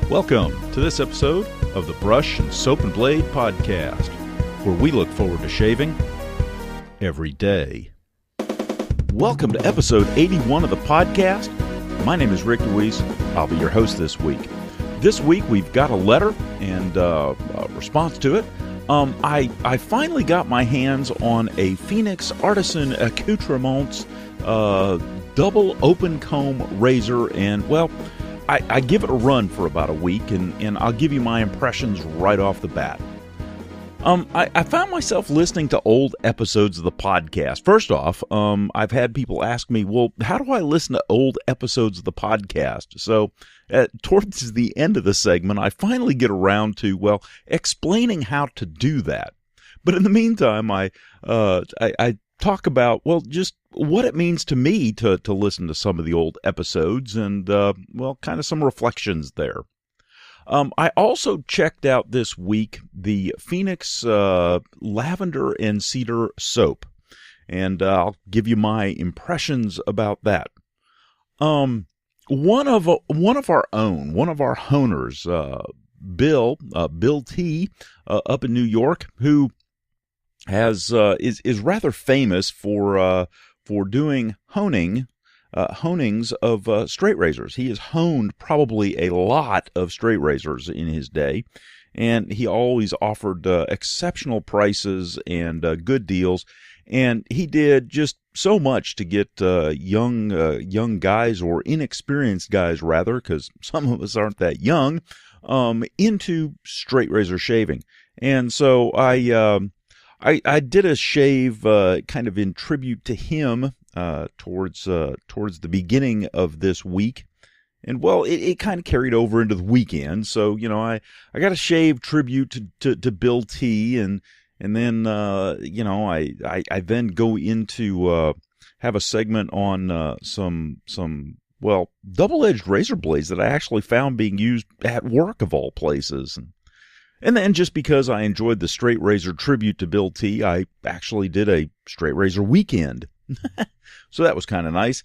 Welcome to this episode of the Brush and Soap and Blade Podcast, where we look forward to shaving every day. Welcome to episode 81 of the podcast. My name is Rick Deweese. I'll be your host this week. This week we've got a letter and a response to it. I finally got my hands on a Phoenix Artisan Accoutrements double open comb razor, and well, I give it a run for about a week, and I'll give you my impressions right off the bat. I found myself listening to old episodes of the podcast. First off, I've had people ask me, well, how do I listen to old episodes of the podcast? So towards the end of the segment, I finally get around to, well, explaining how to do that. But in the meantime, I talk about, well, just what it means to me to listen to some of the old episodes and, well, kind of some reflections there. I also checked out this week the Phoenix Lavender and Ceder soap, and I'll give you my impressions about that. One of our honers, Bill T, up in New York, who is rather famous for doing honings of straight razors. He has honed probably a lot of straight razors in his day, and he always offered exceptional prices and good deals. And he did just so much to get young guys, or inexperienced guys rather, because some of us aren't that young, into straight razor shaving. And so I did a shave kind of in tribute to him towards the beginning of this week. And, well, it kind of carried over into the weekend. So, you know, I got a shave tribute to Bill T, and then, you know, I then go into have a segment on some well, double-edged razor blades that I actually found being used at work of all places. And then, just because I enjoyed the straight razor tribute to Bill T, I actually did a straight razor weekend. So that was kind of nice.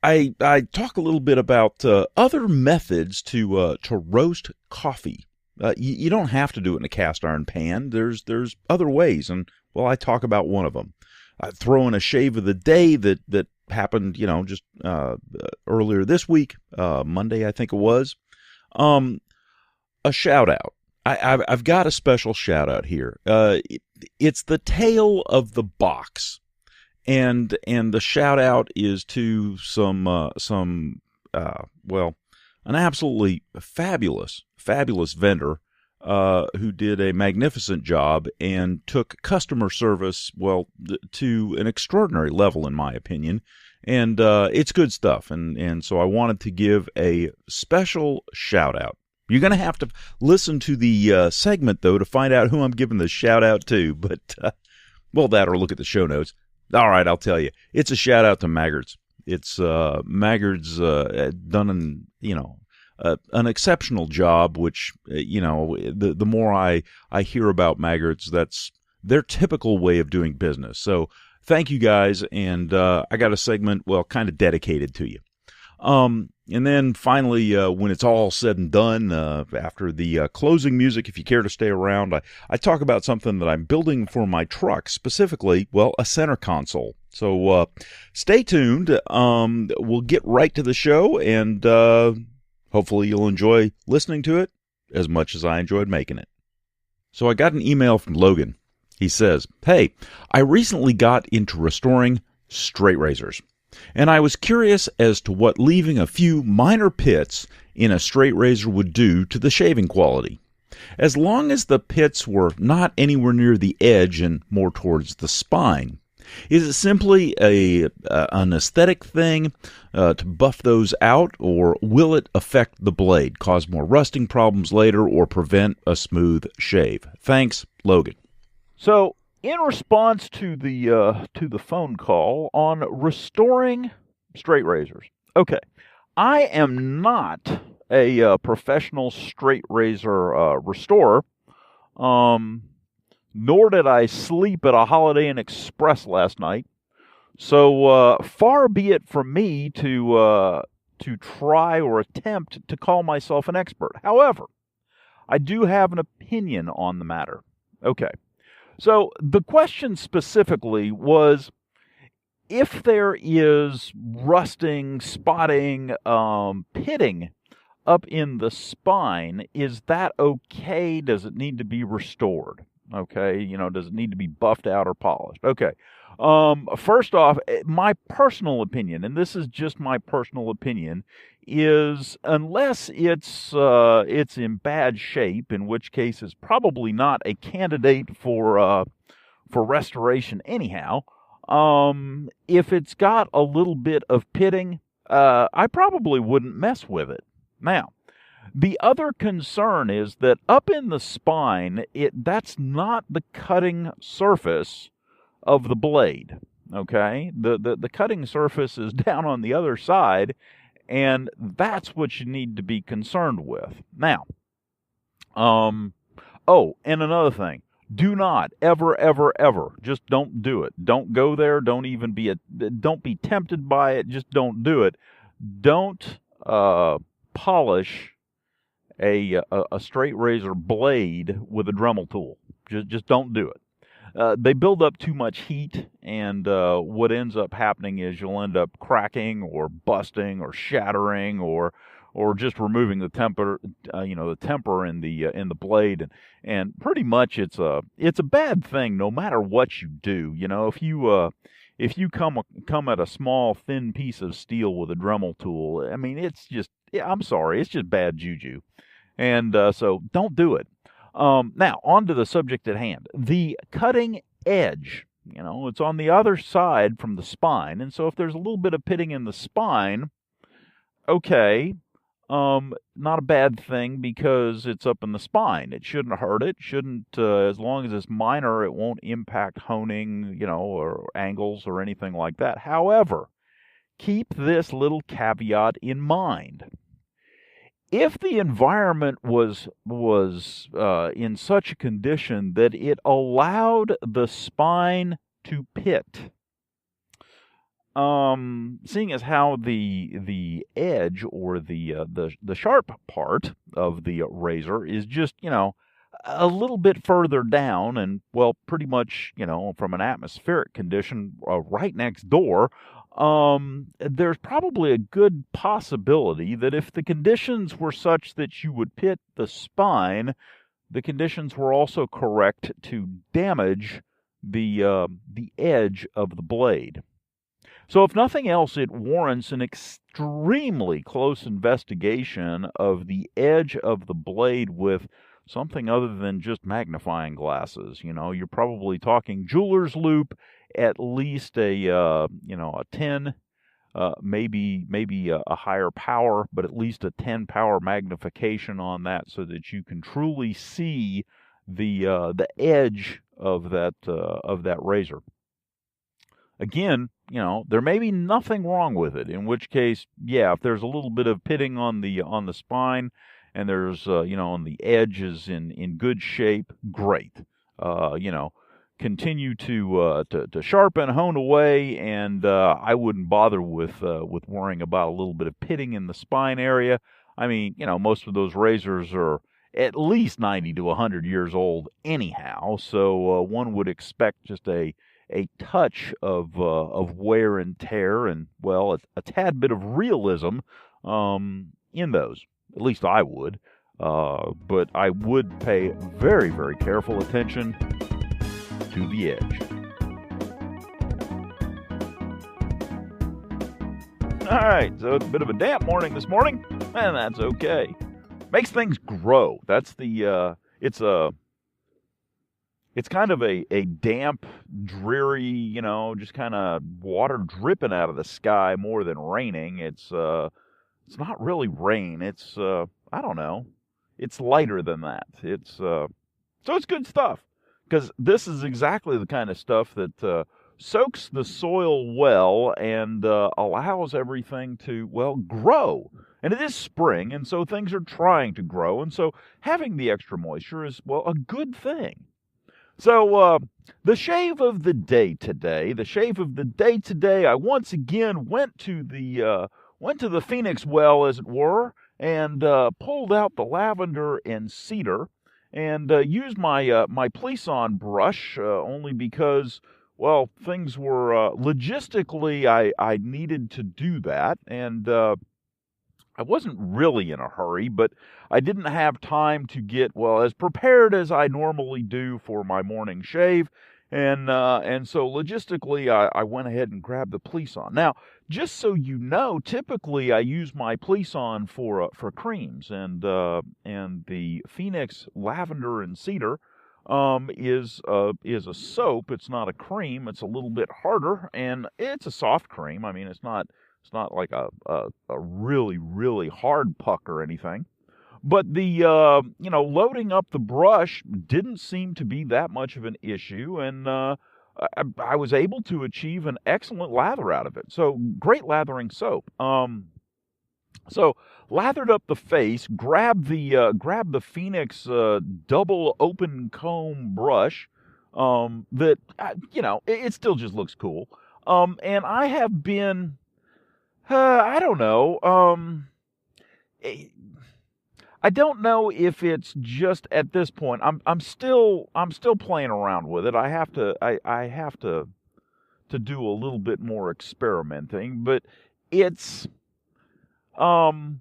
I talk a little bit about other methods to roast coffee. You don't have to do it in a cast iron pan. There's other ways, and, well, I talk about one of them. I throw in a shave of the day that happened, you know, just earlier this week, Monday I think it was. A shout out. I've got a special shout out here. It's the tail of the box, and the shout out is to some well, an absolutely fabulous vendor who did a magnificent job and took customer service, well, to an extraordinary level in my opinion. And it's good stuff, and so I wanted to give a special shout out. You're going to have to listen to the segment, though, to find out who I'm giving the shout-out to. But, well, that or look at the show notes. All right, I'll tell you. It's a shout-out to Maggards. It's Maggards done an exceptional job, which, you know, the more I hear about Maggards, that's their typical way of doing business. So thank you, guys, and I got a segment, well, kind of dedicated to you. And then finally, when it's all said and done, after the closing music, if you care to stay around, I talk about something that I'm building for my truck, specifically, well, a center console. So stay tuned. We'll get right to the show, and hopefully you'll enjoy listening to it as much as I enjoyed making it. So I got an email from Logan. He says, "Hey, I recently got into restoring straight razors, and I was curious as to what leaving a few minor pits in a straight razor would do to the shaving quality. As long as the pits were not anywhere near the edge and more towards the spine. Is it simply an aesthetic thing to buff those out, or will it affect the blade, cause more rusting problems later, or prevent a smooth shave? Thanks, Logan." So, in response to the phone call on restoring straight razors, okay, I am not a professional straight razor restorer, nor did I sleep at a Holiday Inn Express last night. So far be it from me to to try or attempt to call myself an expert. However, I do have an opinion on the matter. Okay, so the question specifically was, if there is rusting, spotting, pitting up in the spine, is that okay? Does it need to be restored? Okay, does it need to be buffed out or polished? Okay. First off, my personal opinion, and this is just my personal opinion, is unless it's in bad shape, in which case it's probably not a candidate for restoration anyhow. If it's got a little bit of pitting, I probably wouldn't mess with it. Now, the other concern is that up in the spine, that's not the cutting surface of the blade, okay? The cutting surface is down on the other side, and that's what you need to be concerned with. Now, and another thing. Do not ever, just don't do it. Don't go there. Don't be tempted by it. Just don't do it. Don't polish a straight razor blade with a Dremel tool. Just don't do it. They build up too much heat, and what ends up happening is you'll end up cracking or busting or shattering or just removing the temper, the temper in the blade, and pretty much it's a bad thing no matter what you do. If you come at a small thin piece of steel with a Dremel tool, I mean I'm sorry, it's just bad juju, and so don't do it. Now on to the subject at hand, the cutting edge. It's on the other side from the spine, and so if there's a little bit of pitting in the spine, okay. Not a bad thing because it's up in the spine. It shouldn't hurt it. Shouldn't, as long as it's minor, it won't impact honing, or angles or anything like that. However, keep this little caveat in mind. If the environment was in such a condition that it allowed the spine to pit, seeing as how the edge or the sharp part of the razor is just a little bit further down, and well, pretty much from an atmospheric condition right next door, there's probably a good possibility that if the conditions were such that you would pit the spine, the conditions were also correct to damage the edge of the blade. So if nothing else, it warrants an extremely close investigation of the edge of the blade with something other than just magnifying glasses. You're probably talking jeweler's loupe, at least a 10, maybe a higher power, but at least a 10 power magnification on that, so that you can truly see the edge of that razor. Again, there may be nothing wrong with it, in which case, yeah, if there's a little bit of pitting on the spine, and there's, on the edge is in good shape, great. Continue to sharpen, hone away, and I wouldn't bother with worrying about a little bit of pitting in the spine area. I mean, most of those razors are at least 90 to 100 years old anyhow, so one would expect just a touch of wear and tear, and well, a tad bit of realism in those. At least I would, but I would pay very, very careful attention to the edge. All right, so it's a bit of a damp morning this morning, and that's okay. Makes things grow. That's the it's kind of a damp, dreary, just kind of water dripping out of the sky more than raining. It's not really rain. It's I don't know. It's lighter than that. So it's good stuff, because this is exactly the kind of stuff that soaks the soil well and allows everything to, well, grow. And it is spring, and so things are trying to grow, and so having the extra moisture is, well, a good thing. So, the shave of the day today, I once again went to the went to the Phoenix well, as it were, and pulled out the lavender and cedar, and used my Plisson brush only because, well, things were logistically I needed to do that, and I wasn't really in a hurry, but I didn't have time to get, well, as prepared as I normally do for my morning shave. And so logistically, I went ahead and grabbed the Plisson. Now, just so you know, typically I use my Plisson for creams, and the Phoenix Lavender and Cedar is a soap. It's not a cream. It's a little bit harder, and it's a soft cream. I mean, it's not like a really, really hard puck or anything. But the, loading up the brush didn't seem to be that much of an issue, and I was able to achieve an excellent lather out of it. So, great lathering soap. So, lathered up the face, grabbed the Phoenix double open comb brush that, it still just looks cool. And I have been... I don't know. I don't know if it's just at this point. I'm still playing around with it. I have to do a little bit more experimenting, but it's either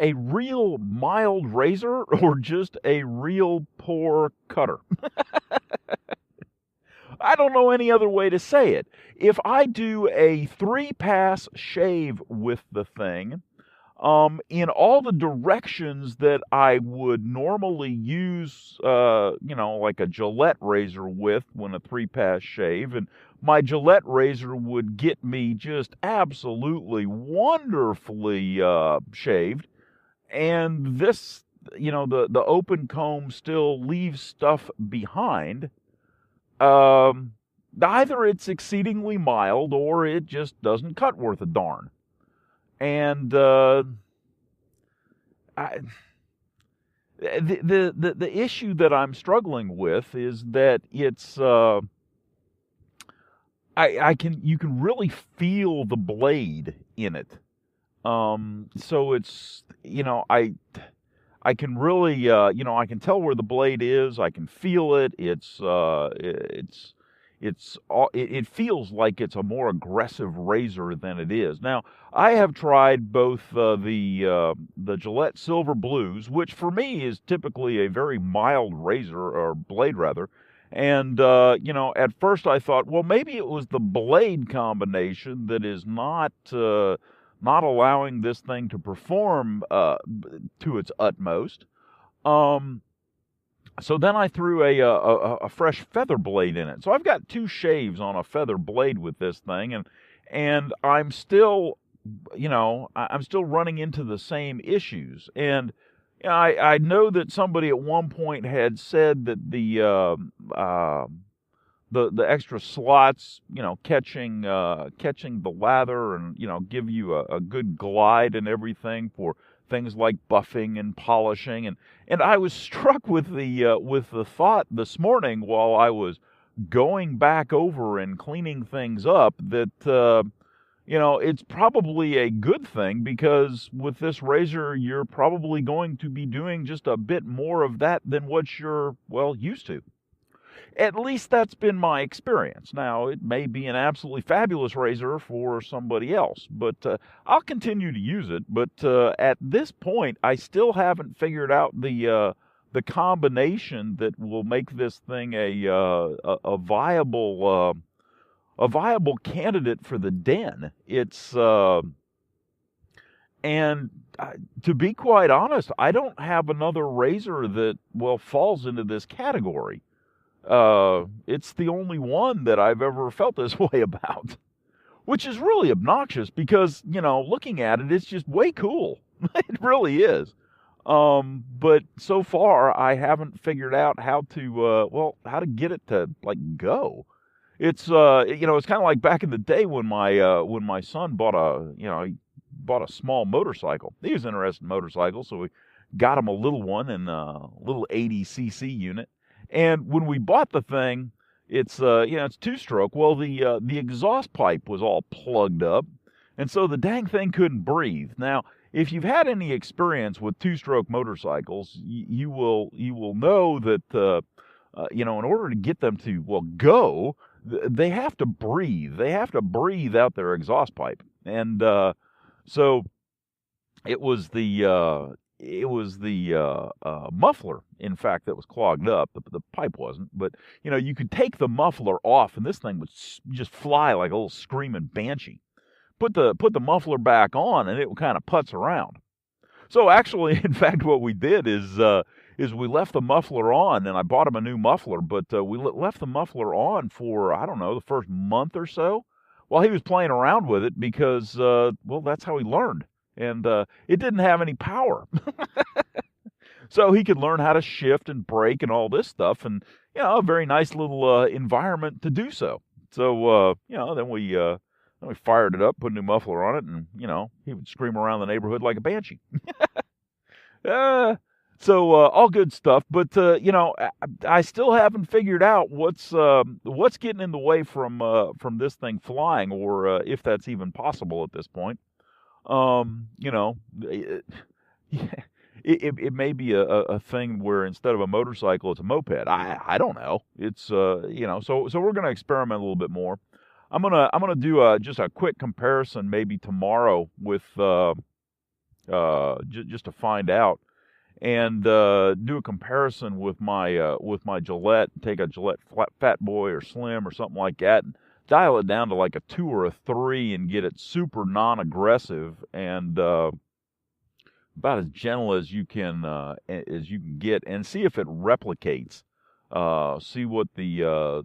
a real mild razor or just a real poor cutter. I don't know any other way to say it. If I do a 3-pass shave with the thing, in all the directions that I would normally use, like a Gillette razor with when a 3-pass shave, and my Gillette razor would get me just absolutely wonderfully shaved, and this, the open comb still leaves stuff behind. Either it's exceedingly mild or it just doesn't cut worth a darn. And the issue that I'm struggling with is that it's you can really feel the blade in it. So it's, I can really, I can tell where the blade is. I can feel it. It feels like it's a more aggressive razor than it is. Now, I have tried both the Gillette Silver Blues, which for me is typically a very mild razor, or blade rather. And, at first I thought, well, maybe it was the blade combination that is not allowing this thing to perform to its utmost. So then I threw a fresh feather blade in it. So I've got 2 shaves on a feather blade with this thing, and I'm still, I'm still running into the same issues. And I know that somebody at one point had said that the extra slots, catching the lather and, give you a good glide and everything for things like buffing and polishing, and I was struck with the thought this morning while I was going back over and cleaning things up that it's probably a good thing, because with this razor you're probably going to be doing just a bit more of that than what you're used to. At least that's been my experience. Now, it may be an absolutely fabulous razor for somebody else, but I'll continue to use it. But at this point, I still haven't figured out the combination that will make this thing a viable candidate for the den. It's and to be quite honest, I don't have another razor that falls into this category. It's the only one that I've ever felt this way about, which is really obnoxious because, looking at it, it's just way cool. It really is. But so far I haven't figured out how to get it to go. It's, it's kind of like back in the day when my son bought a small motorcycle. He was interested in motorcycles, so we got him a little one in a little 80cc unit. And when we bought the thing, it's 2-stroke. Well, the exhaust pipe was all plugged up, And so the dang thing couldn't breathe. Now, if you've had any experience with two-stroke motorcycles, you will know that in order to get them to go, they have to breathe. They have to breathe out their exhaust pipe, and so it was the muffler, in fact, that was clogged up. The pipe wasn't, but you could take the muffler off, and this thing would just fly like a little screaming banshee. Put the muffler back on, and it would kind of putz around. So actually, in fact, what we did is we left the muffler on, and I bought him a new muffler, but we left the muffler on for, I don't know, the first month or so while he was playing around with it because, that's how he learned. And it didn't have any power. So he could learn how to shift and brake and all this stuff, and, a very nice little environment to do so. So, then we fired it up, put a new muffler on it, and, he would scream around the neighborhood like a banshee. So all good stuff, but, I still haven't figured out what's getting in the way from this thing flying, or if that's even possible at this point. It may be a thing where instead of a motorcycle, it's a moped. I don't know. It's, so we're going to experiment a little bit more. I'm gonna do just a quick comparison maybe tomorrow with just to find out, and do a comparison with my Gillette. Take a Gillette Fat Boy or Slim or something like that, and dial it down to like a 2 or a 3, and get it super non-aggressive and about as gentle as you can get, and see if it replicates. See what the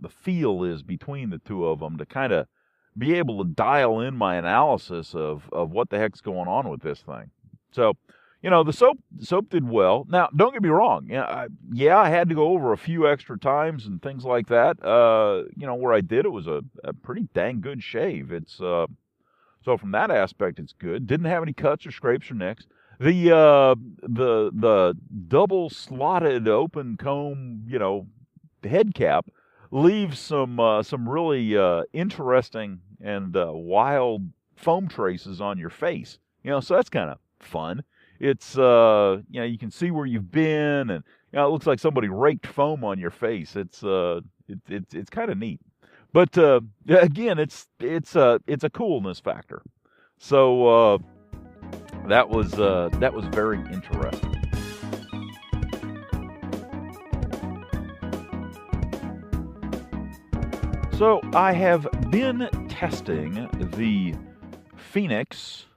feel is between the two of them, to kind of be able to dial in my analysis of what the heck's going on with this thing. So, the soap did well. Now, don't get me wrong. I had to go over a few extra times and things like that. Where I did, it was a pretty dang good shave. It's so from that aspect, it's good. Didn't have any cuts or scrapes or nicks. The double slotted open comb, head cap leaves some really interesting and wild foam traces on your face. So that's kind of fun. It's you can see where you've been, and it looks like somebody raked foam on your face. It's kind of neat. But again, it's a coolness factor. So that was very interesting. So I have been testing the Phoenix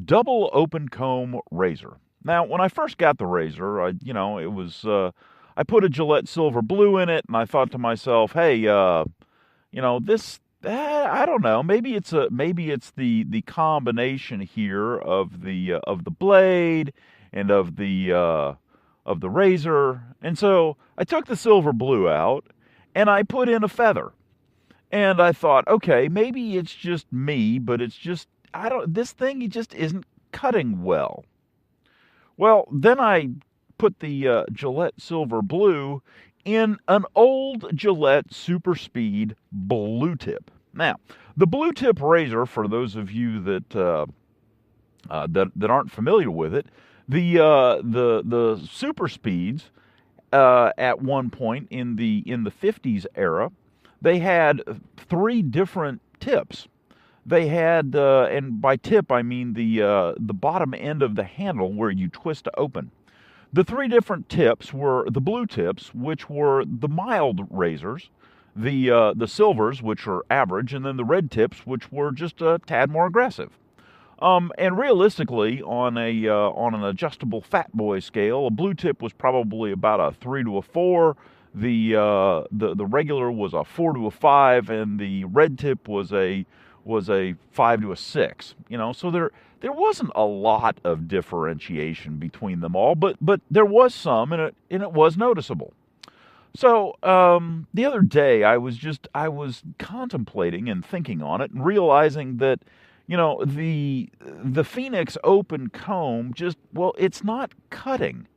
double open comb razor. Now, when I first got the razor, I put a Gillette Silver Blue in it, and I thought to myself, hey, this, I don't know, maybe it's the combination here of the blade and of the razor. And so I took the Silver Blue out, and I put in a feather. And I thought, okay, maybe it's just me, but it's just, this thing just isn't cutting well. Well, then I put the Gillette Silver Blue in an old Gillette Super Speed Blue Tip. Now, the Blue Tip razor, for those of you that aren't familiar with it, the Super Speeds at one point in the 50s era, they had 3 different tips. They had, and by tip I mean the bottom end of the handle where you twist to open. The 3 different tips were the blue tips, which were the mild razors, the silvers, which are average, and then the red tips, which were just a tad more aggressive. And realistically, on an adjustable Fat Boy scale, a blue tip was probably about a 3 to a 4. The regular was a 4 to a 5, and the red tip was a 5 to a 6. So there wasn't a lot of differentiation between them all, but there was some, and it was noticeable. So the other day I was contemplating and thinking on it, and realizing that the Phoenix open comb it's not cutting.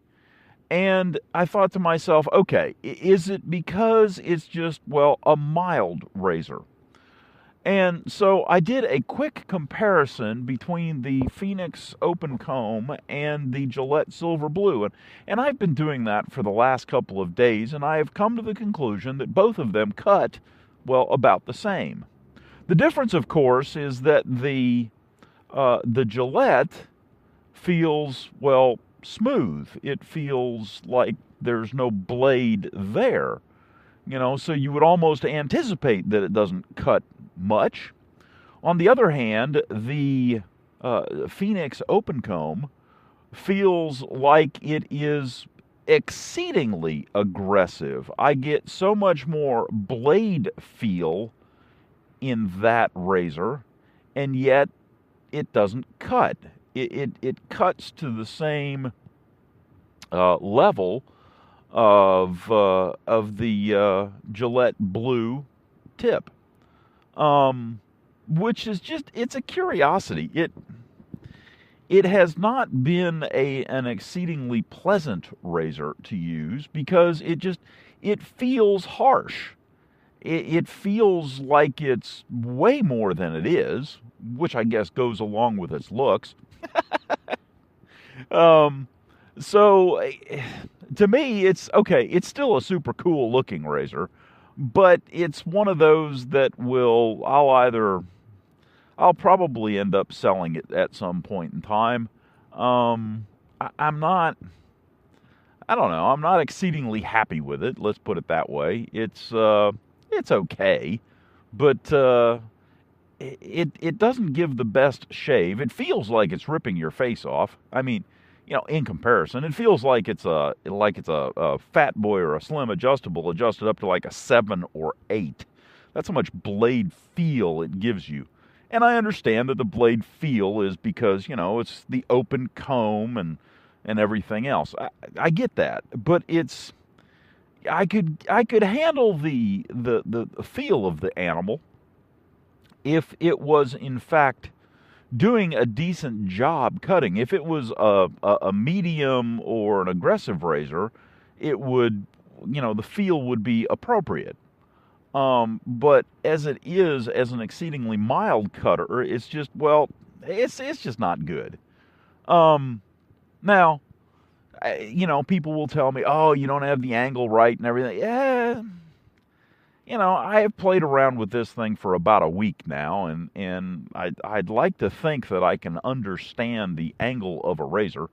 And I thought to myself, okay, is it because it's just, a mild razor? And so I did a quick comparison between the Phoenix Open Comb and the Gillette Silver Blue. And I've been doing that for the last couple of days, and I have come to the conclusion that both of them cut, well, about the same. The difference, of course, is that the Gillette feels, well, smooth. It feels like there's no blade there. So you would almost anticipate that it doesn't cut much. On the other hand, the Phoenix Open Comb feels like it is exceedingly aggressive. I get so much more blade feel in that razor, and yet it doesn't cut. It cuts to the same level of the Gillette Blue tip, which is it's a curiosity. It has not been an exceedingly pleasant razor to use because it feels harsh. It feels like it's way more than it is, which I guess goes along with its looks. So to me, it's okay. It's still a super cool looking razor, but it's one of those that I'll probably end up selling it at some point in time. I'm not exceedingly happy with it. Let's put it that way. It's okay, but it doesn't give the best shave. It feels like it's ripping your face off. I mean, in comparison, it feels like it's a fat boy or a slim adjustable adjusted up to like a 7 or 8. That's how much blade feel it gives you. And I understand that the blade feel is because, it's the open comb and everything else. I get that, but I could handle the feel of the animal if it was in fact doing a decent job cutting. If it was a medium or an aggressive razor, it would, the feel would be appropriate. But as it is, as an exceedingly mild cutter, it's just, it's just not good. Now, people will tell me, oh, you don't have the angle right and everything. Yeah. I have played around with this thing for about a week now, and I'd like to think that I can understand the angle of a razor,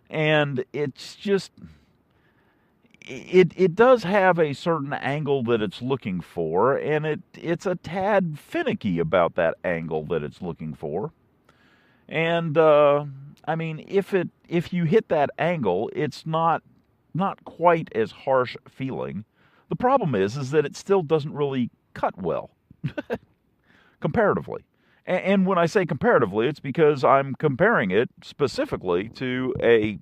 and it's just, it does have a certain angle that it's looking for, and it's a tad finicky about that angle that it's looking for, and I mean, if you hit that angle, it's not quite as harsh feeling. The problem is that it still doesn't really cut well, comparatively. And when I say comparatively, it's because I'm comparing it specifically to a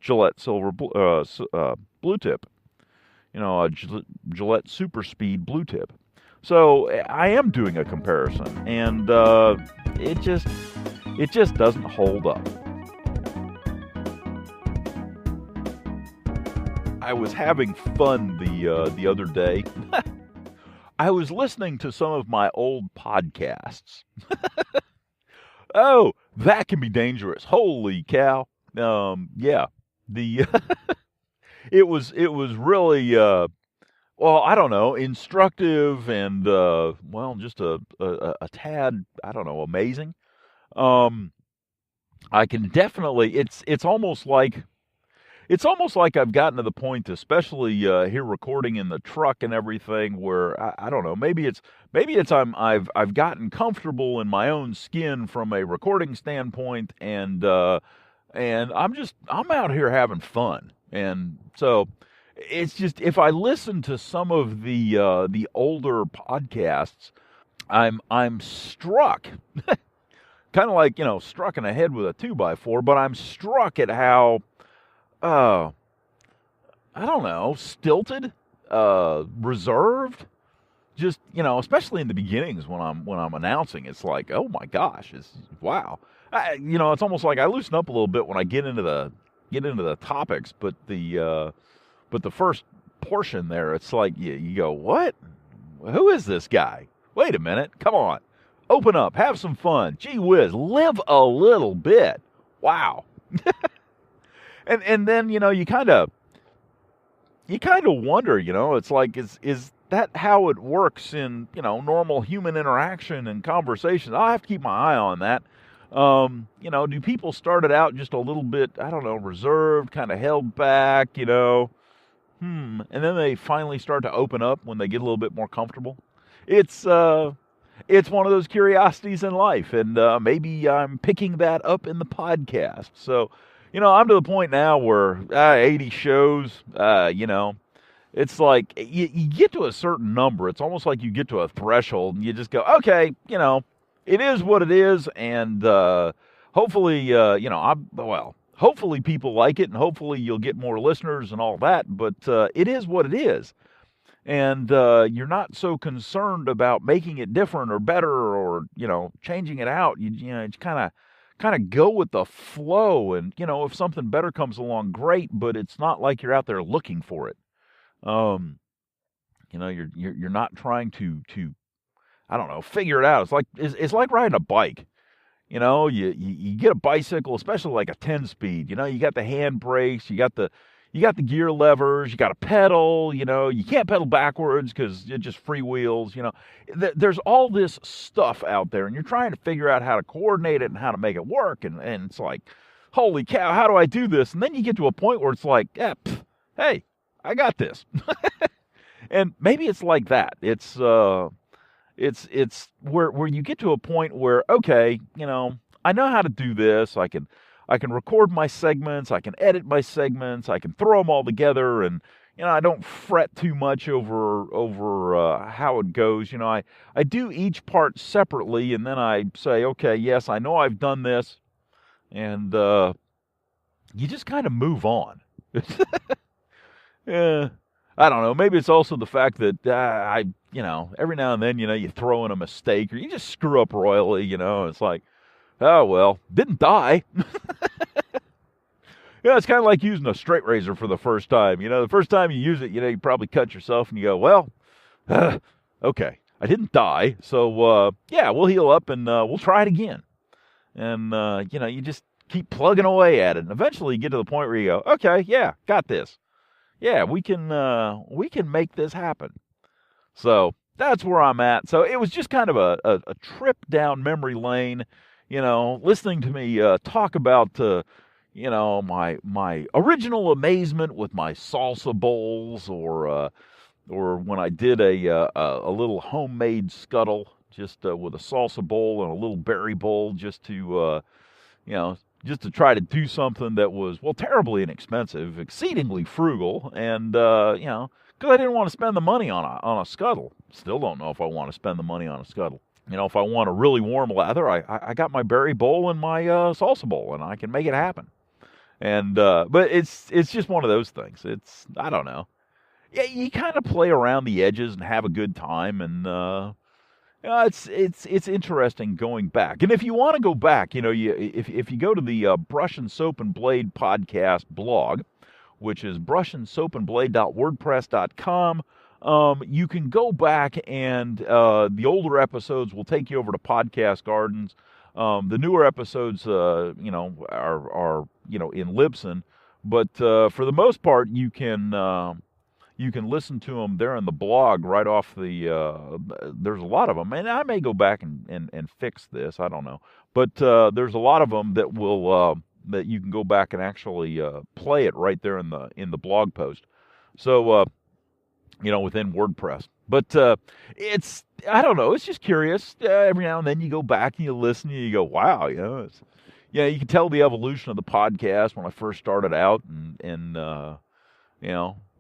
Gillette Silver Blue Tip, a Gillette Super Speed Blue Tip. So I am doing a comparison, and it just doesn't hold up. I was having fun the other day. I was listening to some of my old podcasts. Oh, that can be dangerous. Holy cow. Yeah. The it was really I don't know, instructive and just a tad, I don't know, amazing. I can definitely, it's almost like I've gotten to the point, especially here recording in the truck and everything, where I don't know. Maybe it's I've gotten comfortable in my own skin from a recording standpoint, and I'm out here having fun, and so it's just, if I listen to some of the older podcasts, I'm struck. Kind of like, struck in the head with a 2x4, but I'm struck at how, I don't know, stilted, reserved, just, especially in the beginnings when I'm announcing, it's like, oh my gosh, wow. It's almost like I loosen up a little bit when I get into the topics, but the first portion there, it's like, you go, what? Who is this guy? Wait a minute, come on. Open up, have some fun. Gee whiz, live a little bit. Wow. and then, you kind of wonder, it's like, is that how it works in, normal human interaction and conversations? I'll have to keep my eye on that. Do people start it out just a little bit, I don't know, reserved, kind of held back, and then they finally start to open up when they get a little bit more comfortable? It's one of those curiosities in life, and maybe I'm picking that up in the podcast. So, I'm to the point now where 80 shows, it's like you get to a certain number. It's almost like you get to a threshold, and you just go, okay, it is what it is, and hopefully, hopefully people like it, and hopefully you'll get more listeners and all that, but it is what it is. And you're not so concerned about making it different or better or, changing it out. You kind of go with the flow, and, if something better comes along, great, but it's not like you're out there looking for it. You're not trying to I don't know, figure it out. It's like riding a bike. You get a bicycle, especially like a 10-speed. You got the hand brakes, you got the gear levers, you got a pedal. You can't pedal backwards because it just freewheels. There's all this stuff out there, and you're trying to figure out how to coordinate it and how to make it work. And it's like, holy cow, how do I do this? And then you get to a point where it's like, hey, I got this. And maybe it's like that. It's where you get to a point where, okay, I know how to do this. I can record my segments. I can edit my segments. I can throw them all together, and I don't fret too much over how it goes. I do each part separately, and then I say, okay, yes, I know I've done this, and you just kind of move on. Yeah. I don't know. Maybe it's also the fact that every now and then, you throw in a mistake or you just screw up royally. It's like, oh well, didn't die. It's kind of like using a straight razor for the first time. The first time you use it, you probably cut yourself, and you go, well, okay, I didn't die, so we'll heal up and we'll try it again. And you just keep plugging away at it, and eventually you get to the point where you go, okay, yeah, got this. Yeah, we can make this happen. So that's where I'm at. So it was just kind of a trip down memory lane, listening to me talk about my original amazement with my salsa bowls, or when I did a little homemade scuttle just with a salsa bowl and a little berry bowl, just to try to do something that was, well, terribly inexpensive, exceedingly frugal, and, because I didn't want to spend the money on a scuttle. Still don't know if I want to spend the money on a scuttle. If I want a really warm lather, I got my berry bowl and my salsa bowl, and I can make it happen. And but it's just one of those things. I don't know. Yeah, you kind of play around the edges and have a good time, and it's interesting going back. And if you want to go back, if you go to the Brush and Soap and Blade podcast blog, which is brushandsoapandblade.wordpress.com, you can go back, and the older episodes will take you over to Podcast Gardens. The newer episodes, are in Libsyn, but for the most part, you can listen to them there in the blog right off the. There's a lot of them, and I may go back and fix this. I don't know, but there's a lot of them that will that you can go back and actually play it right there in the blog post. So within WordPress. But it's, I don't know, it's just curious. Every now and then you go back and you listen and you go, wow, you can tell the evolution of the podcast when I first started out, and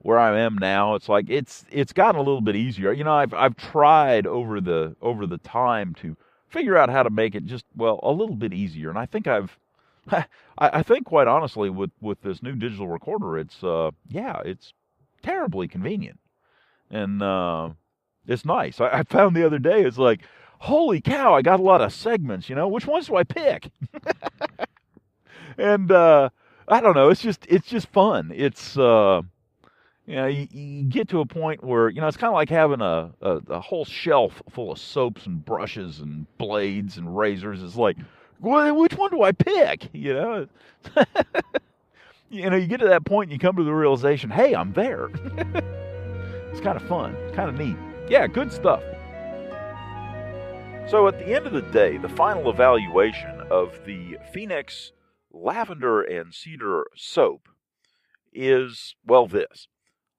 where I am now. It's like it's gotten a little bit easier. I've tried over the time to figure out how to make it just, well, a little bit easier, and I think I think quite honestly with this new digital recorder, it's terribly convenient. And it's nice. I found the other day, it's like, holy cow, I got a lot of segments, which ones do I pick? And I don't know, it's just fun. It's You get to a point where, it's kind of like having a whole shelf full of soaps and brushes and blades and razors. It's like, well, which one do I pick? You get to that point and you come to the realization, hey, I'm there. It's kind of fun, kind of neat. Yeah, good stuff. So at the end of the day, the final evaluation of the Phoenix Lavender and Ceder soap is, well, this.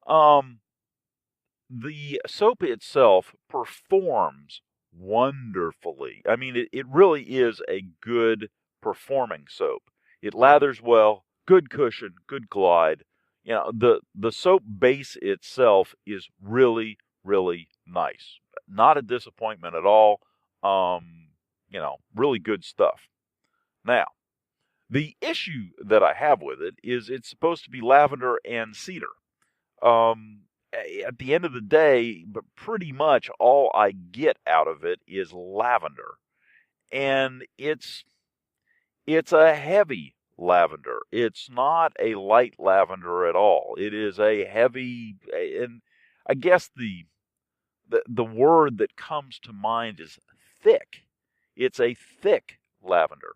The soap itself performs wonderfully. I mean, it really is a good performing soap. It lathers well, good cushion, good glide. The soap base itself is really, really nice. Not a disappointment at all. Really good stuff. Now, the issue that I have with it is it's supposed to be lavender and cedar. At the end of the day, but pretty much all I get out of it is lavender. And it's a heavy lavender. It's not a light lavender at all. It is a heavy, and I guess the word that comes to mind is thick. It's a thick lavender.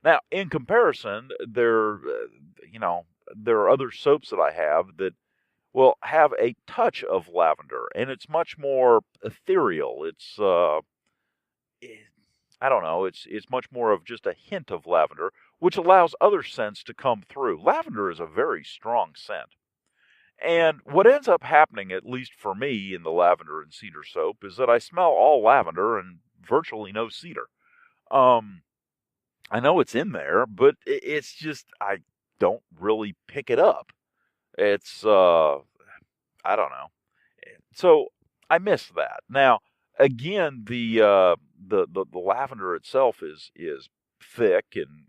Now, in comparison, there are other soaps that I have that will have a touch of lavender, and it's much more ethereal. It's I don't know. It's much more of just a hint of lavender, which allows other scents to come through. Lavender is a very strong scent. And what ends up happening, at least for me in the lavender and cedar soap, is that I smell all lavender and virtually no cedar. I know it's in there, but it's just, I don't really pick it up. It's, I don't know. So I miss that. Now, again, the lavender itself is thick and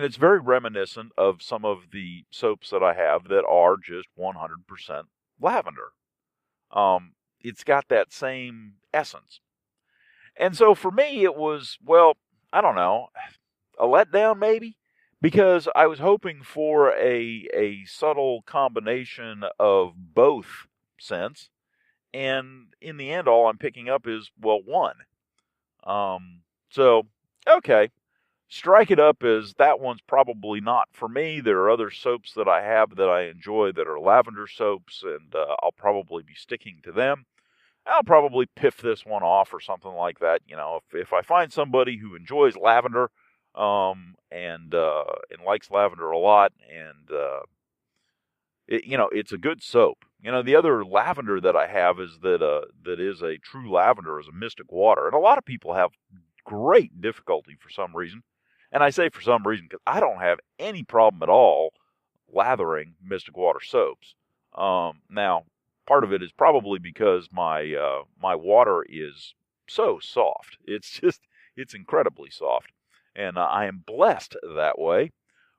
it's very reminiscent of some of the soaps that I have that are just 100% lavender. It's got that same essence. And so for me, it was, well, I don't know, a letdown maybe? Because I was hoping for a subtle combination of both scents. And in the end, all I'm picking up is, well, one. So, okay. Strike it up as that one's probably not for me. There are other soaps that I have that I enjoy that are lavender soaps, and I'll probably be sticking to them. I'll probably piff this one off or something like that. If I find somebody who enjoys lavender and likes lavender a lot, and it's a good soap. The other lavender that I have is that is a true lavender, is a Mystic Water, and a lot of people have great difficulty for some reason. And I say for some reason because I don't have any problem at all lathering Mystic Water soaps. Now, part of it is probably because my water is so soft. It's incredibly soft, and I am blessed that way.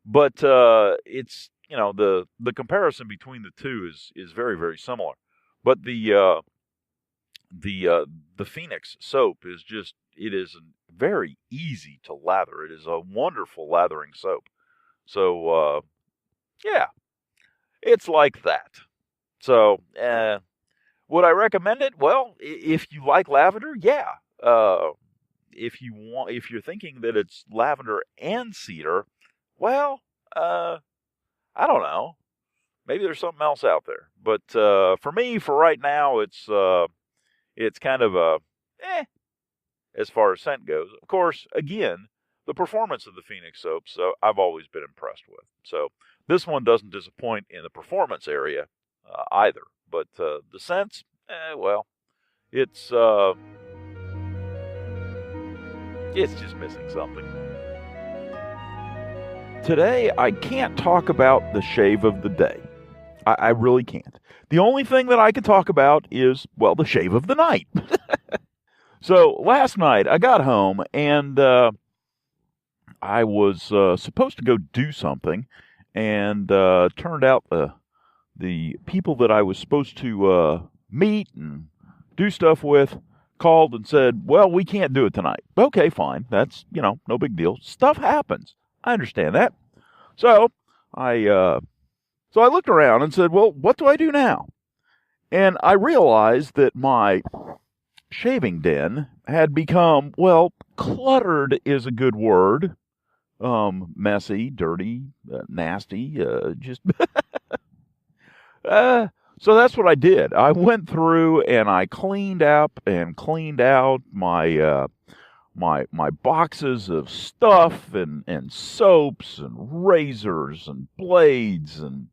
But it's the comparison between the two is very, very similar. But the Phoenix soap is just, it is very easy to lather. It is a wonderful lathering soap. So, yeah, it's like that. So, would I recommend it? Well, if you like lavender, yeah. If you're thinking that it's lavender and cedar, well, I don't know. Maybe there's something else out there. But for me, for right now, it's kind of a as far as scent goes. Of course, again, the performance of the Phoenix soaps, so I've always been impressed with. So this one doesn't disappoint in the performance area either. But the scents, well, it's just missing something. Today, I can't talk about the shave of the day. I really can't. The only thing that I can talk about is, well, the shave of the night. So last night, I got home, and I was supposed to go do something, and turned out the people that I was supposed to meet and do stuff with called and said, well, we can't do it tonight. Okay, fine. That's, no big deal. Stuff happens. I understand that. So I So I looked around and said, well, what do I do now? And I realized that my shaving den had become, well, cluttered is a good word. Messy, dirty, nasty, just... So that's what I did. I went through and I cleaned up and cleaned out my my boxes of stuff and soaps and razors and blades and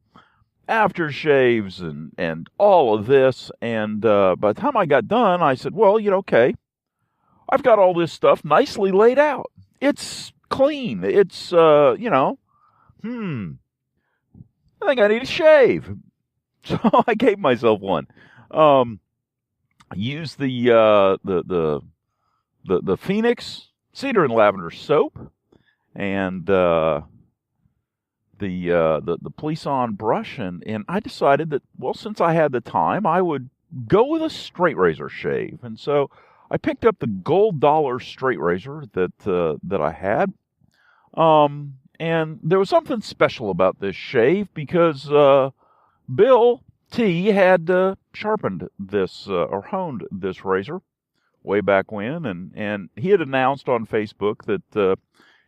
aftershaves and all of this. And by the time I got done, I said, well, okay, I've got all this stuff nicely laid out. It's clean. It's, I think I need a shave. So I gave myself one. I used the Phoenix Ceder and Lavender soap, and the Police-On brush, and I decided that, well, since I had the time, I would go with a straight razor shave, and so I picked up the Gold Dollar straight razor that I had, and there was something special about this shave because Bill T had sharpened this or honed this razor way back when, and he had announced on Facebook that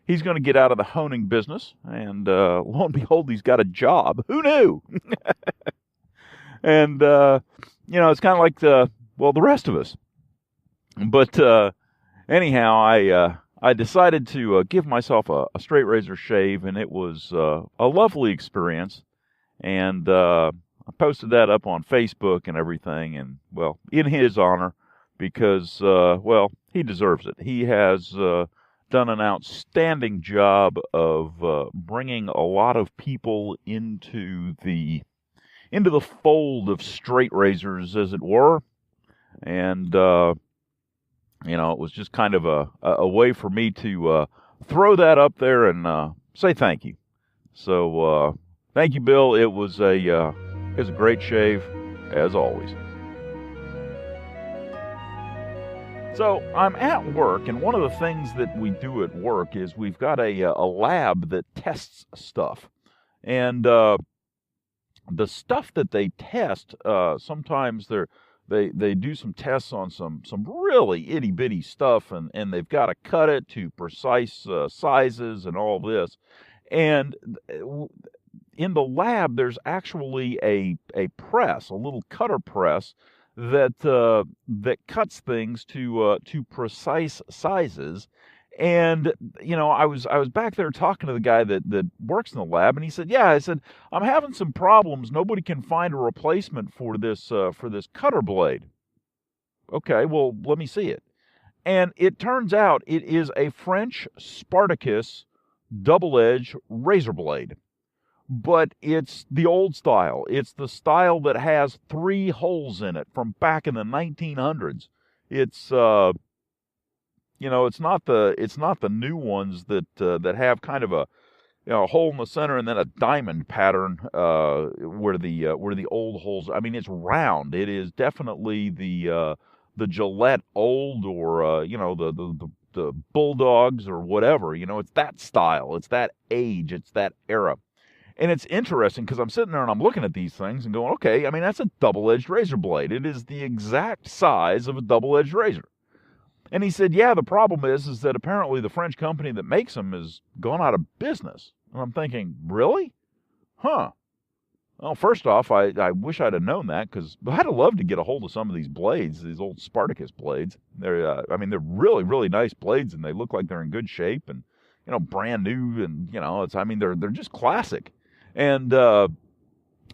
he's going to get out of the honing business, and lo and behold, he's got a job. Who knew? And it's kind of like the rest of us. But anyhow, I decided to give myself a straight razor shave, and it was a lovely experience. And I posted that up on Facebook and everything, and, well, in his honor, because, he deserves it. He has done an outstanding job of bringing a lot of people into the fold of straight razors, as it were. And, it was just kind of a way for me to throw that up there and say thank you. So, thank you, Bill. It was a great shave, as always. So I'm at work, and one of the things that we do at work is we've got a lab that tests stuff. And the stuff that they test, sometimes they do some tests on some really itty-bitty stuff, and they've got to cut it to precise sizes and all this. And in the lab, there's actually a press, a little cutter press that cuts things to precise sizes. And I was back there talking to the guy that works in the lab, and he said, "Yeah," I said, "I'm having some problems. Nobody can find a replacement for this cutter blade." Okay, well, let me see it. And it turns out it is a French Spartacus double-edged razor blade. But it's the old style. It's the style that has 3 holes in it from back in the 1900s. It's it's not the new ones that have kind of a hole in the center and then a diamond pattern where the old holes. I mean, it's round. It is definitely the Gillette old, or the Bulldogs or whatever. It's that style. It's that age. It's that era. And it's interesting because I'm sitting there and I'm looking at these things and going, okay, I mean, that's a double-edged razor blade. It is the exact size of a double-edged razor. And he said, yeah, the problem is that apparently the French company that makes them has gone out of business. And I'm thinking, really? Huh. Well, first off, I wish I'd have known that, because I'd have loved to get a hold of some of these blades, these old Spartacus blades. They're really, really nice blades, and they look like they're in good shape and, brand new, and, they're just classic. And it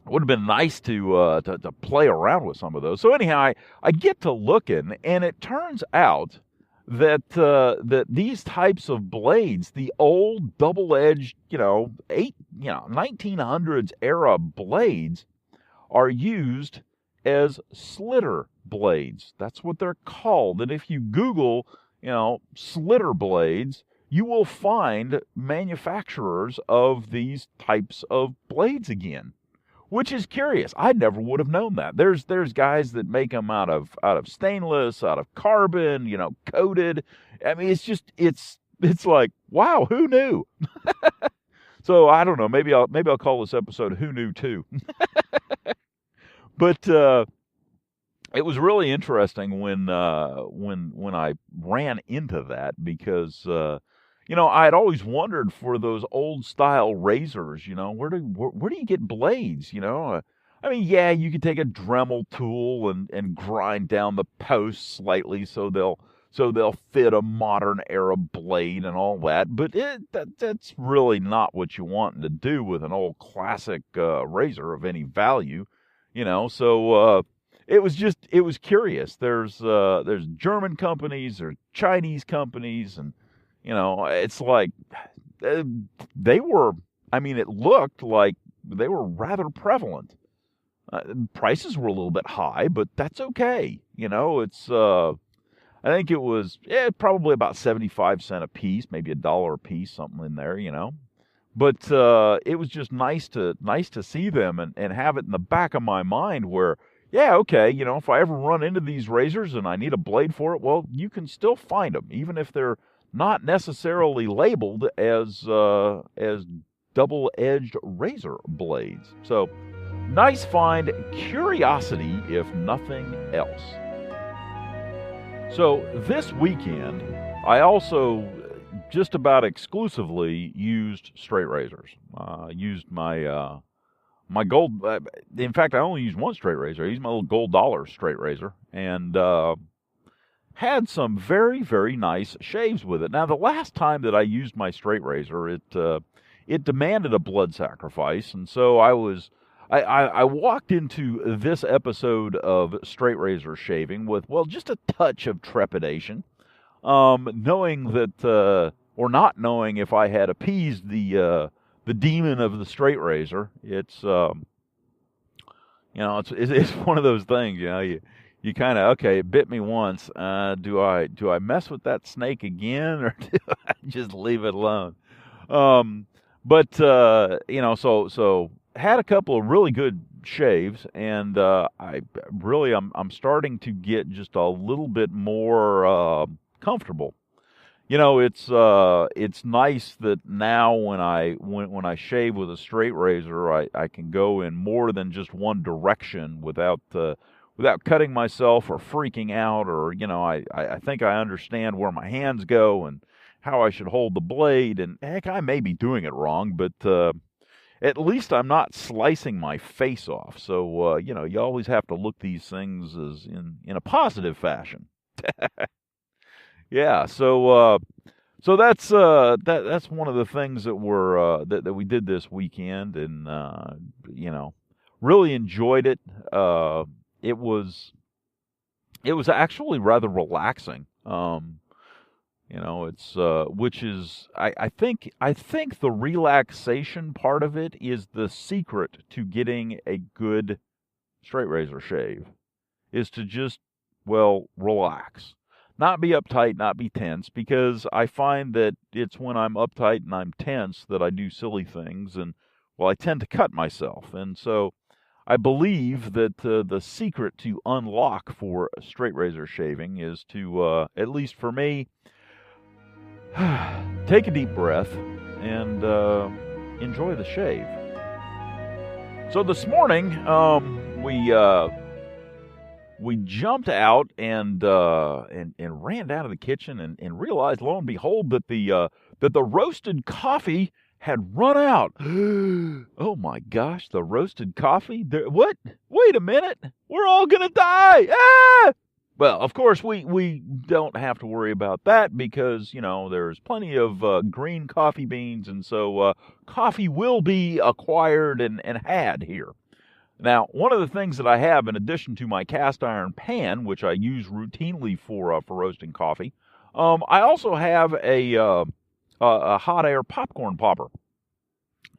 would have been nice to play around with some of those. So anyhow, I get to looking, and it turns out that these types of blades, the old double-edged, 1900s era blades, are used as Slitter blades. That's what they're called. And if you Google, Slitter blades, you will find manufacturers of these types of blades again, which is curious. I never would have known that. There's guys that make them out of stainless, out of carbon, coated. I mean, it's like, wow, who knew? So I don't know. Maybe I'll call this episode "Who Knew Too." But it was really interesting when I ran into that because I had always wondered for those old style razors. Where do you get blades? I mean, yeah, you could take a Dremel tool and grind down the posts slightly so they'll fit a modern era blade and all that. But that's really not what you want to do with an old classic razor of any value. So it was curious. There's German companies, there's Chinese companies, and it's like they were. I mean, it looked like they were rather prevalent. Prices were a little bit high, but that's okay. It's I think it was probably about 75 cents a piece, maybe $1 a piece, something in there. But it was just nice to see them and have it in the back of my mind where, yeah, okay, if I ever run into these razors and I need a blade for it, well, you can still find them, even if they're not necessarily labeled as double-edged razor blades. So, nice find, curiosity if nothing else. So this weekend, I also just about exclusively used straight razors. Used my my gold. In fact, I only used one straight razor. I used my little gold dollar straight razor, and had some very, very nice shaves with it. Now, the last time that I used my straight razor, it demanded a blood sacrifice, and so I walked into this episode of Straight Razor Shaving with, well, just a touch of trepidation, knowing that, or not knowing if I had appeased the demon of the straight razor. It's one of those things, you kind of, okay, it bit me once. Do I mess with that snake again, or do I just leave it alone? So had a couple of really good shaves, and I'm starting to get just a little bit more comfortable. It's nice that now when I shave with a straight razor, I can go in more than just one direction without cutting myself or freaking out, or I think I understand where my hands go and how I should hold the blade, and heck, I may be doing it wrong, but at least I'm not slicing my face off. So, you always have to look these things as in a positive fashion. Yeah. So that's one of the things that that we did this weekend, and really enjoyed it. It was actually rather relaxing. It's which is I think the relaxation part of it is the secret to getting a good straight razor shave, is to just, well, relax. Not be uptight, not be tense, because I find that it's when I'm uptight and I'm tense that I do silly things, and, well, I tend to cut myself. And so I believe that the secret to unlock for straight razor shaving is to, at least for me, take a deep breath and enjoy the shave. So this morning, we jumped out and ran down to the kitchen and realized, lo and behold, that the roasted coffee had run out. Oh my gosh, the roasted coffee! What? Wait a minute, we're all gonna die! Ah! Well, of course, we don't have to worry about that because, there's plenty of green coffee beans, and so coffee will be acquired and had here. Now, one of the things that I have, in addition to my cast iron pan, which I use routinely for roasting coffee, I also have a hot air popcorn popper.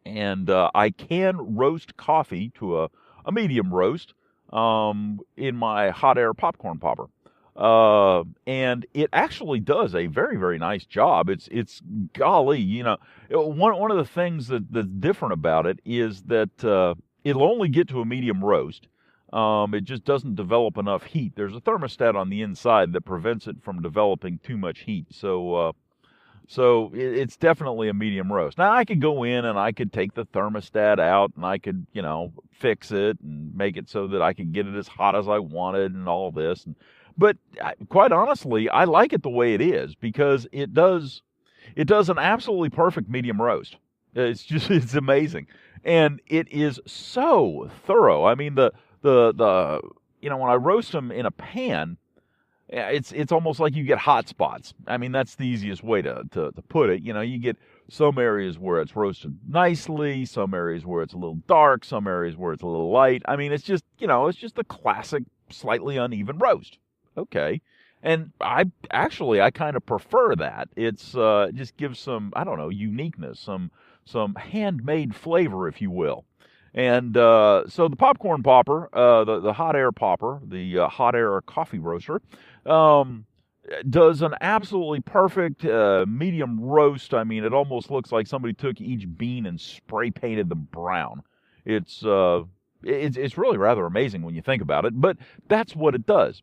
And I can roast coffee to a medium roast in my hot air popcorn popper. And it actually does a very, very nice job. It's golly, one of the things that's different about it is that it'll only get to a medium roast. It just doesn't develop enough heat. There's a thermostat on the inside that prevents it from developing too much heat. So So it's definitely a medium roast. Now, I could go in and I could take the thermostat out and I could, fix it and make it so that I could get it as hot as I wanted and all this. But quite honestly, I like it the way it is because it does an absolutely perfect medium roast. It's amazing. And it is so thorough. I mean, when I roast them in a pan, it's almost like you get hot spots. I mean, that's the easiest way to put it. You get some areas where it's roasted nicely, some areas where it's a little dark, some areas where it's a little light. I mean, it's just the classic slightly uneven roast. Okay. And I kind of prefer that. It just gives some, I don't know, uniqueness, some handmade flavor, if you will. And so the popcorn popper, the hot air popper, the hot air coffee roaster, does an absolutely perfect medium roast. I mean, it almost looks like somebody took each bean and spray painted them brown. It's really rather amazing when you think about it, but that's what it does.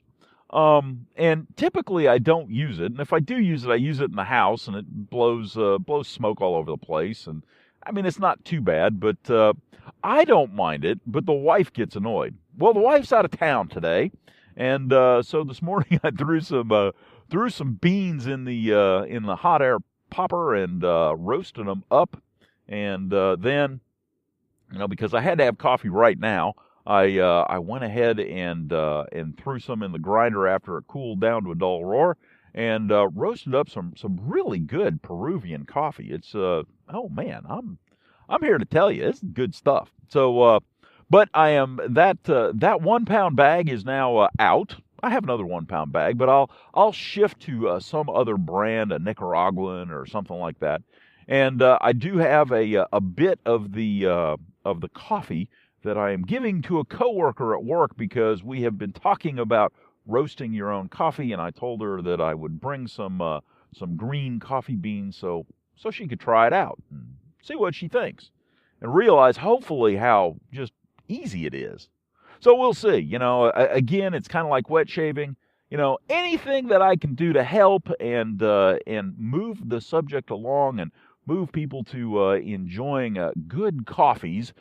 And typically I don't use it, and if I do use it, I use it in the house, and it blows smoke all over the place. And I mean, it's not too bad, but I don't mind it, but the wife gets annoyed. Well, the wife's out of town today, and so this morning I threw some beans in the hot air popper and roasted them up, and then because I had to have coffee right now, I went ahead and threw some in the grinder after it cooled down to a dull roar, and roasted up some really good Peruvian coffee. It's oh man, I'm here to tell you, it's good stuff. So, but I am that 1 pound bag is now out. I have another 1 pound bag, but I'll shift to some other brand, a Nicaraguan or something like that. And I do have a bit of the coffee that I am giving to a coworker at work because we have been talking about roasting your own coffee, and I told her that I would bring some green coffee beans so she could try it out and see what she thinks and realize hopefully how just easy it is. So we'll see. Again, it's kind of like wet shaving. Anything that I can do to help and move the subject along and move people to enjoying good coffees,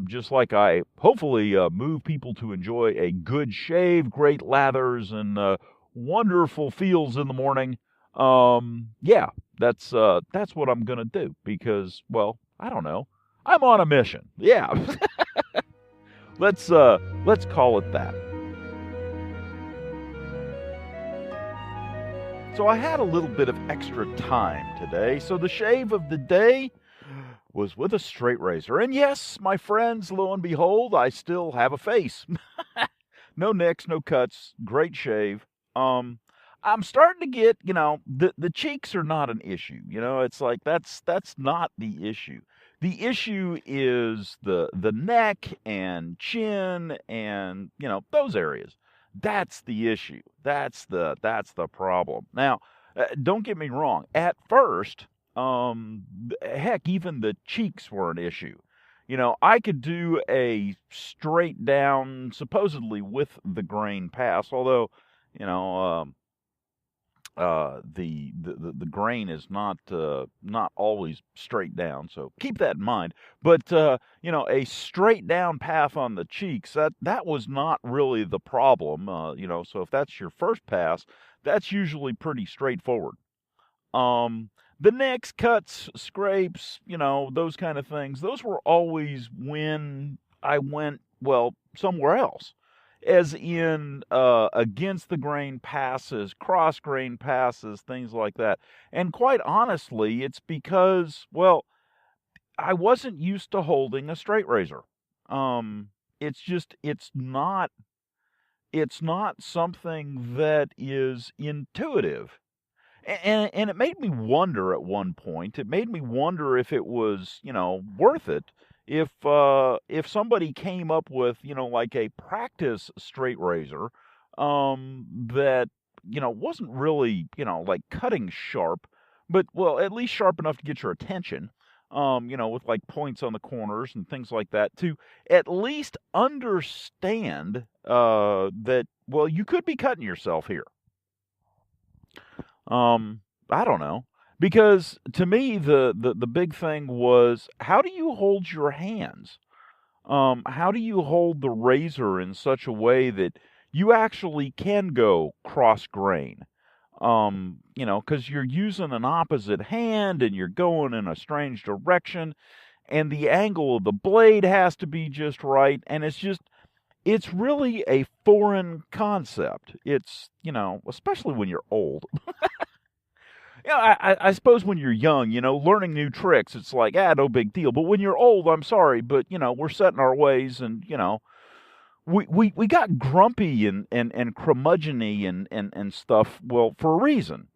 just like I hopefully move people to enjoy a good shave, great lathers, and wonderful feels in the morning. Yeah, that's what I'm gonna do because, well, I don't know, I'm on a mission. Yeah, let's call it that. So I had a little bit of extra time today, so the shave of the day was with a straight razor. And yes, my friends, lo and behold, I still have a face. No nicks, no cuts, great shave. I'm starting to get, the cheeks are not an issue. It's like that's not the issue. The issue is the neck and chin and, those areas. That's the issue. That's the problem. Now, don't get me wrong. At first, heck, even the cheeks were an issue. I could do a straight down, supposedly with the grain pass, although, the grain is not always straight down, so keep that in mind. But a straight down path on the cheeks, that was not really the problem. So if that's your first pass, that's usually pretty straightforward. The nicks, cuts, scrapes, those kind of things, those were always when I went, somewhere else. As in against the grain passes, cross grain passes, things like that. And quite honestly, it's because, I wasn't used to holding a straight razor. It's not something that is intuitive. And it made me wonder at one point. It made me wonder if it was, worth it. If somebody came up with, like a practice straight razor, that, wasn't really, like cutting sharp, but, at least sharp enough to get your attention, with like points on the corners and things like that, to at least understand, that, you could be cutting yourself here. I don't know. Because to me, the big thing was, how do you hold your hands? How do you hold the razor in such a way that you actually can go cross grain? Because you're using an opposite hand and you're going in a strange direction, and the angle of the blade has to be just right, and it's really a foreign concept. It's, especially when you're old. I suppose when you're young, learning new tricks, it's like, no big deal. But when you're old, I'm sorry, but, we're set in our ways, and, we got grumpy and curmudgeon-y and stuff, well, for a reason.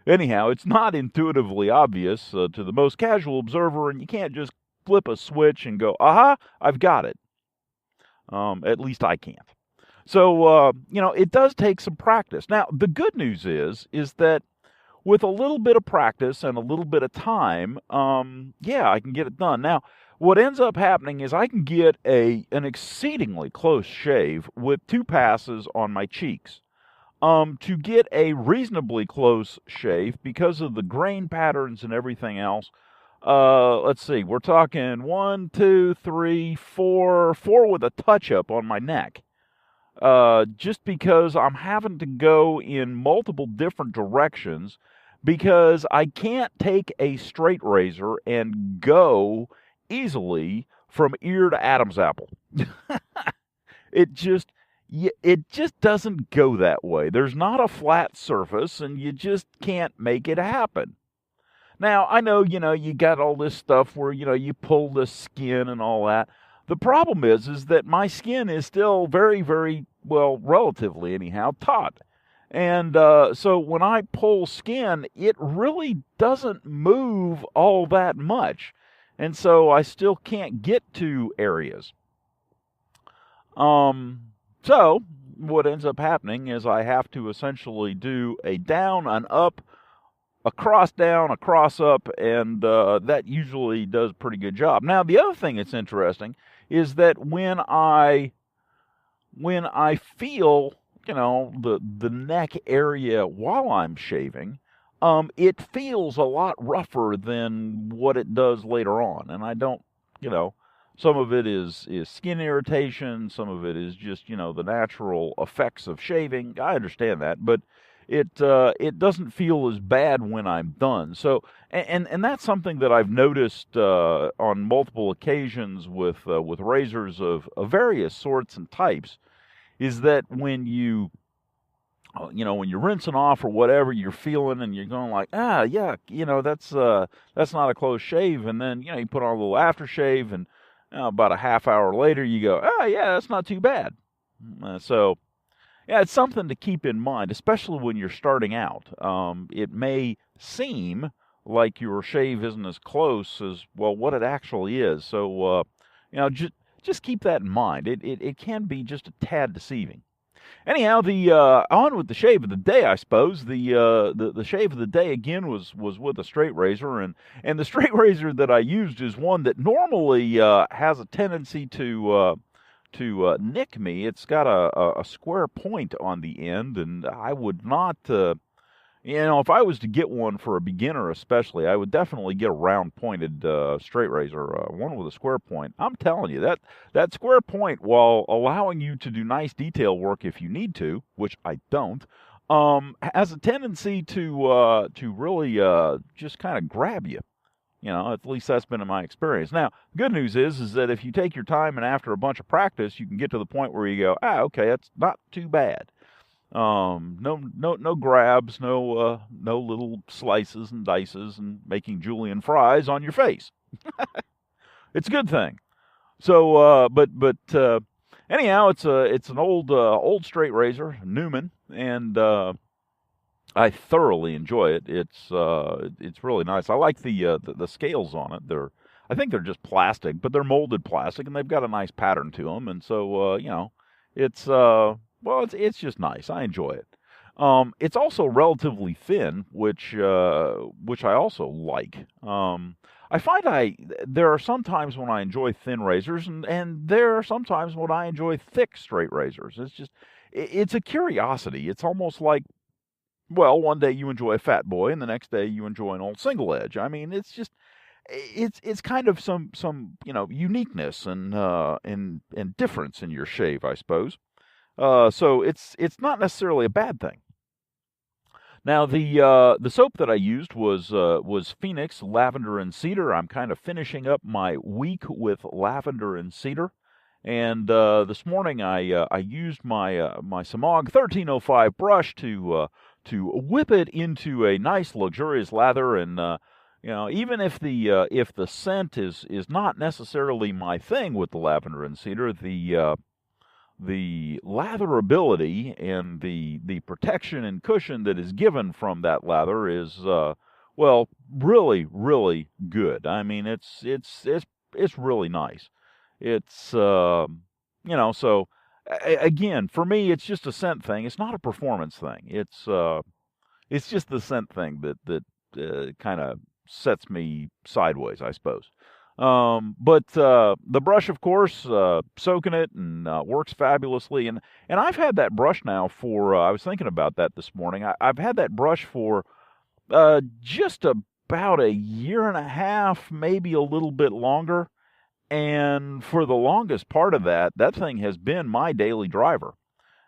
Anyhow, it's not intuitively obvious to the most casual observer, and you can't just flip a switch and go, aha, I've got it. At least I can't. So, it does take some practice. Now, the good news is that with a little bit of practice and a little bit of time, I can get it done. Now, what ends up happening is I can get an exceedingly close shave with 2 passes on my cheeks. To get a reasonably close shave, because of the grain patterns and everything else, let's see, we're talking 1, 2, 3, 4 with a touch-up on my neck. Just because I'm having to go in multiple different directions, because I can't take a straight razor and go easily from ear to Adam's apple. It just doesn't go that way. There's not a flat surface, and you just can't make it happen. Now, I know, you got all this stuff where, you pull the skin and all that. The problem is that my skin is still very, very, well, relatively anyhow, taut. And so when I pull skin, it really doesn't move all that much. And so I still can't get to areas. So what ends up happening is I have to essentially do a down, an up, a cross down, a cross up, and that usually does a pretty good job. Now, the other thing that's interesting is that when I feel, the neck area while I'm shaving, it feels a lot rougher than what it does later on. And I don't, some of it is skin irritation, some of it is just, the natural effects of shaving. I understand that, but it doesn't feel as bad when I'm done. So, and that's something that I've noticed on multiple occasions with razors of various sorts and types, is that when when you're rinsing off or whatever, you're feeling and you're going like, yeah, that's not a close shave, and then you put on a little aftershave, and about a half hour later you go, yeah, that's not too bad. So. Yeah, it's something to keep in mind, especially when you're starting out. It may seem like your shave isn't as close as, well, what it actually is. So, just keep that in mind. It can be just a tad deceiving. Anyhow, on with the shave of the day, I suppose. The shave of the day again was with a straight razor, and the straight razor that I used is one that normally has a tendency to nick me. It's got a square point on the end, and I would not, if I was to get one for a beginner especially, I would definitely get a round-pointed straight razor, one with a square point. I'm telling you, that square point, while allowing you to do nice detail work if you need to, which I don't, has a tendency to really just kind of grab you. At least that's been in my experience. Now, good news is that if you take your time and after a bunch of practice, you can get to the point where you go, okay, that's not too bad. No grabs, no little slices and dices and making julienne fries on your face. It's a good thing. So, but anyhow, it's an old straight razor, Newman, and I thoroughly enjoy it. It's really nice. I like the scales on it. I think they're just plastic, but they're molded plastic, and they've got a nice pattern to them. And so it's just nice. I enjoy it. It's also relatively thin, which I also like. I find there are some times when I enjoy thin razors, and there are some times when I enjoy thick straight razors. It's a curiosity. It's almost like well, one day you enjoy a fat boy, and the next day you enjoy an old single edge. I mean, it's just it's kind of some uniqueness and difference in your shave, I suppose. So it's not necessarily a bad thing. Now the soap that I used was Phoenix, Lavender, and Ceder. I'm kind of finishing up my week with Lavender and Ceder, and this morning I used my my Samog 1305 brush to whip it into a nice luxurious lather. And even if the scent is not necessarily my thing with the Lavender and Ceder, the latherability and the protection and cushion that is given from that lather is well, really, really good. I mean, it's really nice. It's so again, for me, it's just a scent thing. It's not a performance thing. It's just the scent thing that kind of sets me sideways, I suppose. But the brush, of course, soaking it and works fabulously. And I've had that brush now for, I was thinking about that this morning. I've had that brush for just about a year and a half, maybe a little bit longer. And for the longest part of that thing has been my daily driver.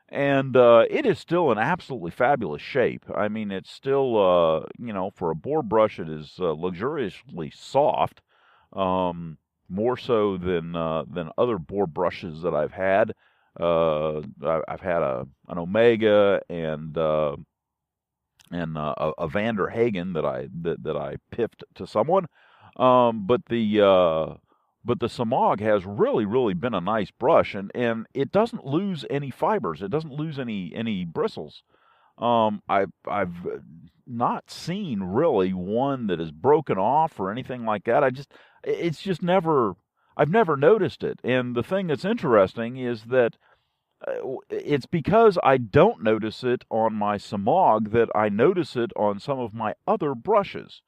And it is still an absolutely fabulous shape. I mean, it's still, for a boar brush, it is luxuriously soft. More so than other boar brushes that I've had. I've had an Omega and a Vander Hagen that I piffed to someone. But the Samog has really been a nice brush, and it doesn't lose any fibers. It doesn't lose any bristles. I've not seen really one that is broken off or anything like that. I've never noticed it. And the thing that's interesting is that it's because I don't notice it on my Samog that I notice it on some of my other brushes.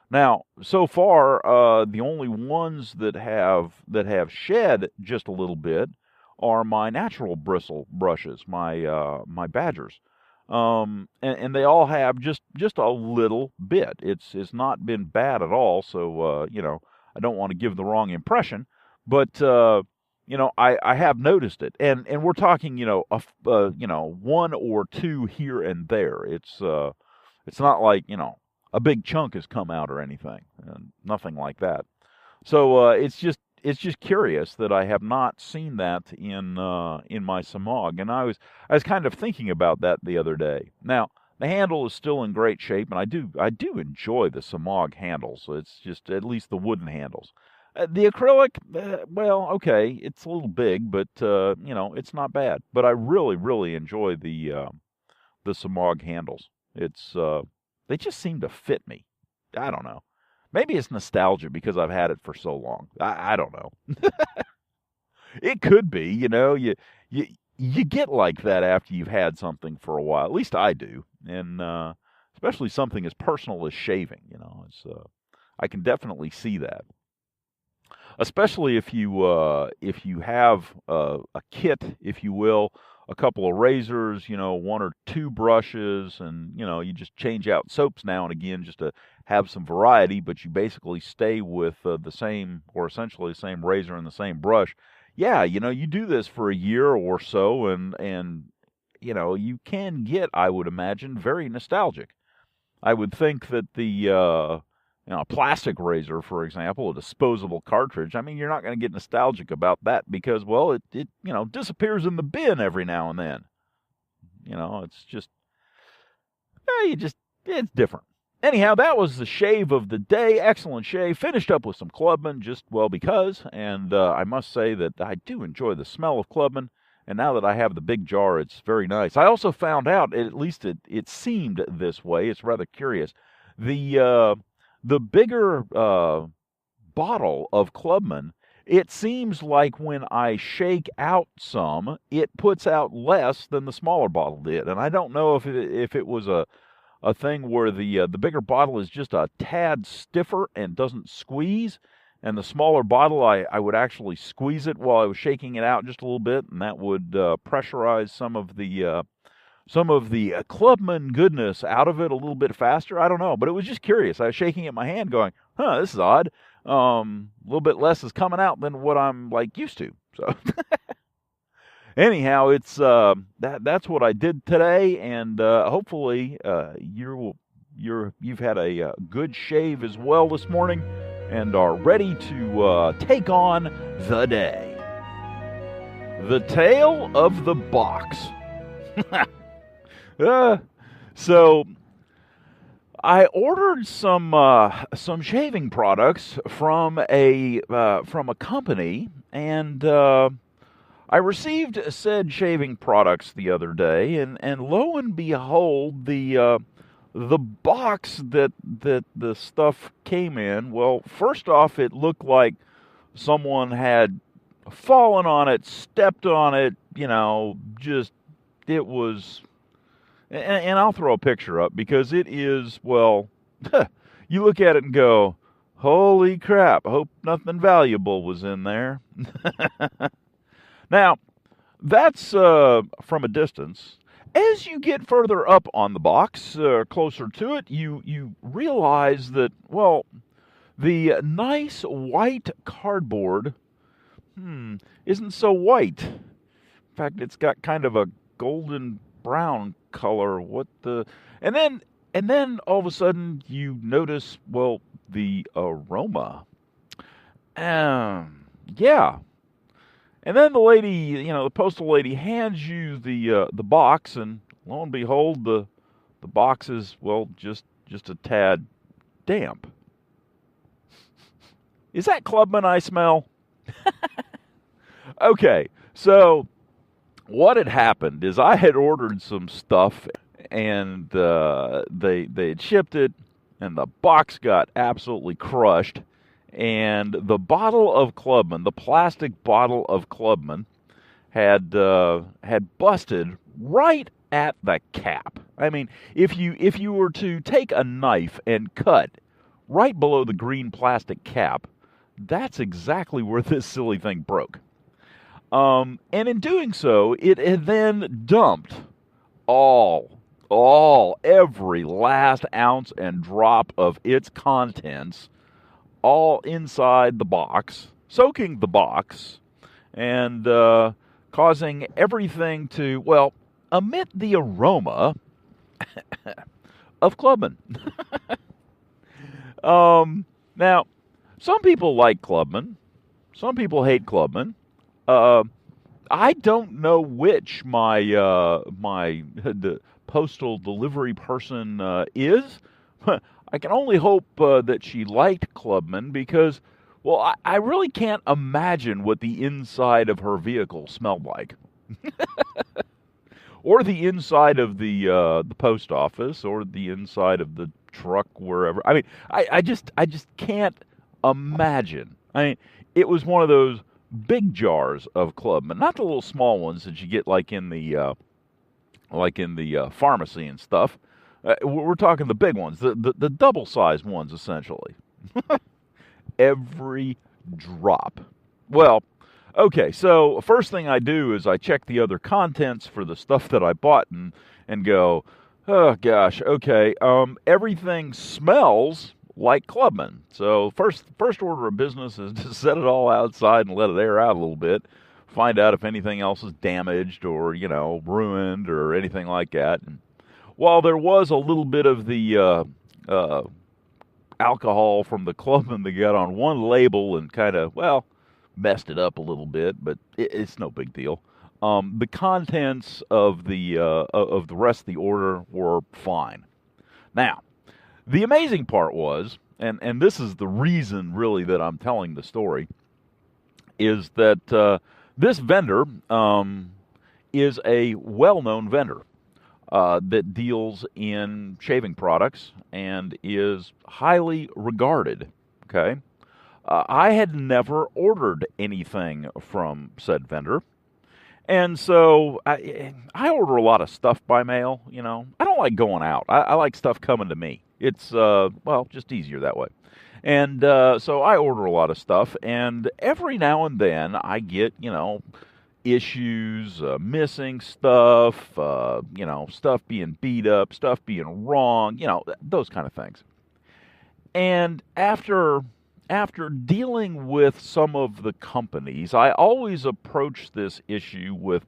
Now, so far, the only ones that have shed just a little bit are my natural bristle brushes, my Badgers. And they all have just a little bit. It's not been bad at all. So I don't want to give the wrong impression, but I have noticed it, and we're talking one or two here and there. It's not like a big chunk has come out or anything, nothing like that. So it's just curious that I have not seen that in my Samog, and I was kind of thinking about that the other day. Now the handle is still in great shape, and I do enjoy the Samog handles. So it's just at least the wooden handles. The acrylic, well, okay, it's a little big, but it's not bad. But I really enjoy the Samog handles. They just seem to fit me. I don't know. Maybe it's nostalgia because I've had it for so long. I don't know. It could be, you get like that after you've had something for a while. At least I do, and especially something as personal as shaving. I can definitely see that. Especially if you have a kit, if you will, a couple of razors, one or two brushes, and you just change out soaps now and again just to have some variety, but you basically stay with the same, or essentially the same razor and the same brush. Yeah, you do this for a year or so, and you can get, I would imagine, very nostalgic. I would think that the a plastic razor, for example, a disposable cartridge, I mean, you're not going to get nostalgic about that because, well, it disappears in the bin every now and then. It's just, it's different. Anyhow, that was the shave of the day. Excellent shave. Finished up with some Clubman, just, well, because. And I must say that I do enjoy the smell of Clubman. And now that I have the big jar, it's very nice. I also found out, at least it seemed this way, it's rather curious, the bigger bottle of Clubman, it seems like when I shake out some, it puts out less than the smaller bottle did. And I don't know if it was a thing where the bigger bottle is just a tad stiffer and doesn't squeeze, and the smaller bottle, I would actually squeeze it while I was shaking it out just a little bit, and that would pressurize some of the some of the Clubman goodness out of it a little bit faster. I don't know, but it was just curious. I was shaking at my hand going, this is odd. A little bit less is coming out than what I'm like used to. So anyhow, it's that's what I did today, and hopefully you've had a good shave as well this morning and are ready to take on the day. The tale of the box. So I ordered some shaving products from a company, and I received said shaving products the other day, and lo and behold, the box that the stuff came in, well, first off, it looked like someone had fallen on it, stepped on it, it was, and I'll throw a picture up because it is, well, you look at it and go, holy crap, I hope nothing valuable was in there. Now, that's from a distance. As you get further up on the box, closer to it, you realize that, well, the nice white cardboard isn't so white. In fact, it's got kind of a golden brown color. And then all of a sudden you notice, well, the aroma. Yeah. And then the lady, the postal lady hands you the box, and lo and behold, the box is, well, just a tad damp. Is that Clubman I smell? Okay, so what had happened is I had ordered some stuff, and they had shipped it, and the box got absolutely crushed, and the bottle of Clubman, the plastic bottle of Clubman, had busted right at the cap. I mean, if you were to take a knife and cut right below the green plastic cap, that's exactly where this silly thing broke. And in doing so, it had then dumped every last ounce and drop of its contents all inside the box, soaking the box, and causing everything to, well, emit the aroma of Clubman. Now, some people like Clubman. Some people hate Clubman. I don't know which my the postal delivery person is. I can only hope that she liked Clubman because, well, I really can't imagine what the inside of her vehicle smelled like. Or the inside of the post office, or the inside of the truck, wherever. I mean, I just can't imagine. I mean, it was one of those big jars of Clubman, not the little small ones that you get like in the pharmacy and stuff. We're talking the big ones, the double-sized ones, essentially. Every drop. Well, okay, so first thing I do is I check the other contents for the stuff that I bought and go, oh gosh, okay, everything smells like Clubman. So first order of business is to set it all outside and let it air out a little bit. Find out if anything else is damaged or, ruined or anything like that. And while there was a little bit of the alcohol from the Clubman that got on one label and kind of, well, messed it up a little bit, but it's no big deal. The contents of the rest of the order were fine. Now, the amazing part was, and this is the reason really that I'm telling the story, is that this vendor is a well-known vendor that deals in shaving products and is highly regarded. Okay, I had never ordered anything from said vendor. And so I order a lot of stuff by mail, I don't like going out. I like stuff coming to me. It's, just easier that way. And so I order a lot of stuff, and every now and then I get, issues, missing stuff, stuff being beat up, stuff being wrong, those kind of things. And after dealing with some of the companies, I always approach this issue with,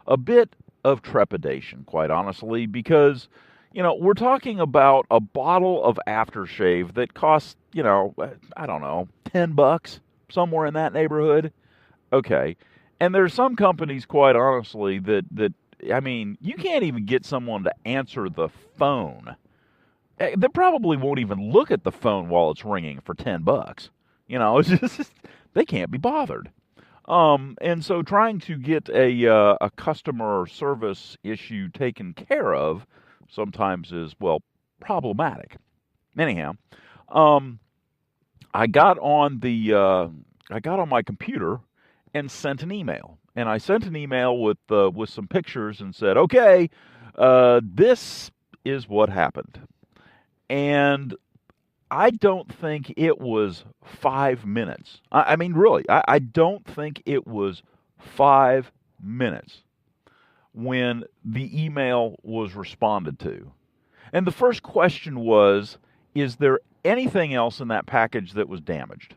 a bit of trepidation, quite honestly, because, we're talking about a bottle of aftershave that costs, I don't know, $10, somewhere in that neighborhood. Okay. And there's some companies, quite honestly, that you can't even get someone to answer the phone. They probably won't even look at the phone while it's ringing for $10. It's just, they can't be bothered. And so trying to get a customer service issue taken care of sometimes is, problematic. Anyhow, I got on my computer and sent an email. And I sent an email with some pictures and said, okay, this is what happened. And I don't think it was 5 minutes. Really, I don't think it was 5 minutes when the email was responded to. And the first question was, is there anything else in that package that was damaged?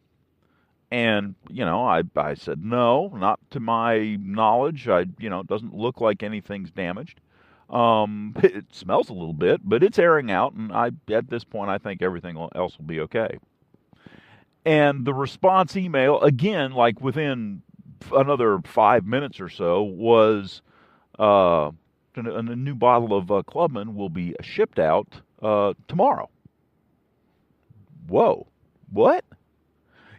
And, I said, no, not to my knowledge. It doesn't look like anything's damaged. It smells a little bit, but it's airing out, and at this point, I think everything else will be okay. And the response email, again, like within another 5 minutes or so, was a new bottle of Clubman will be shipped out tomorrow. Whoa, what?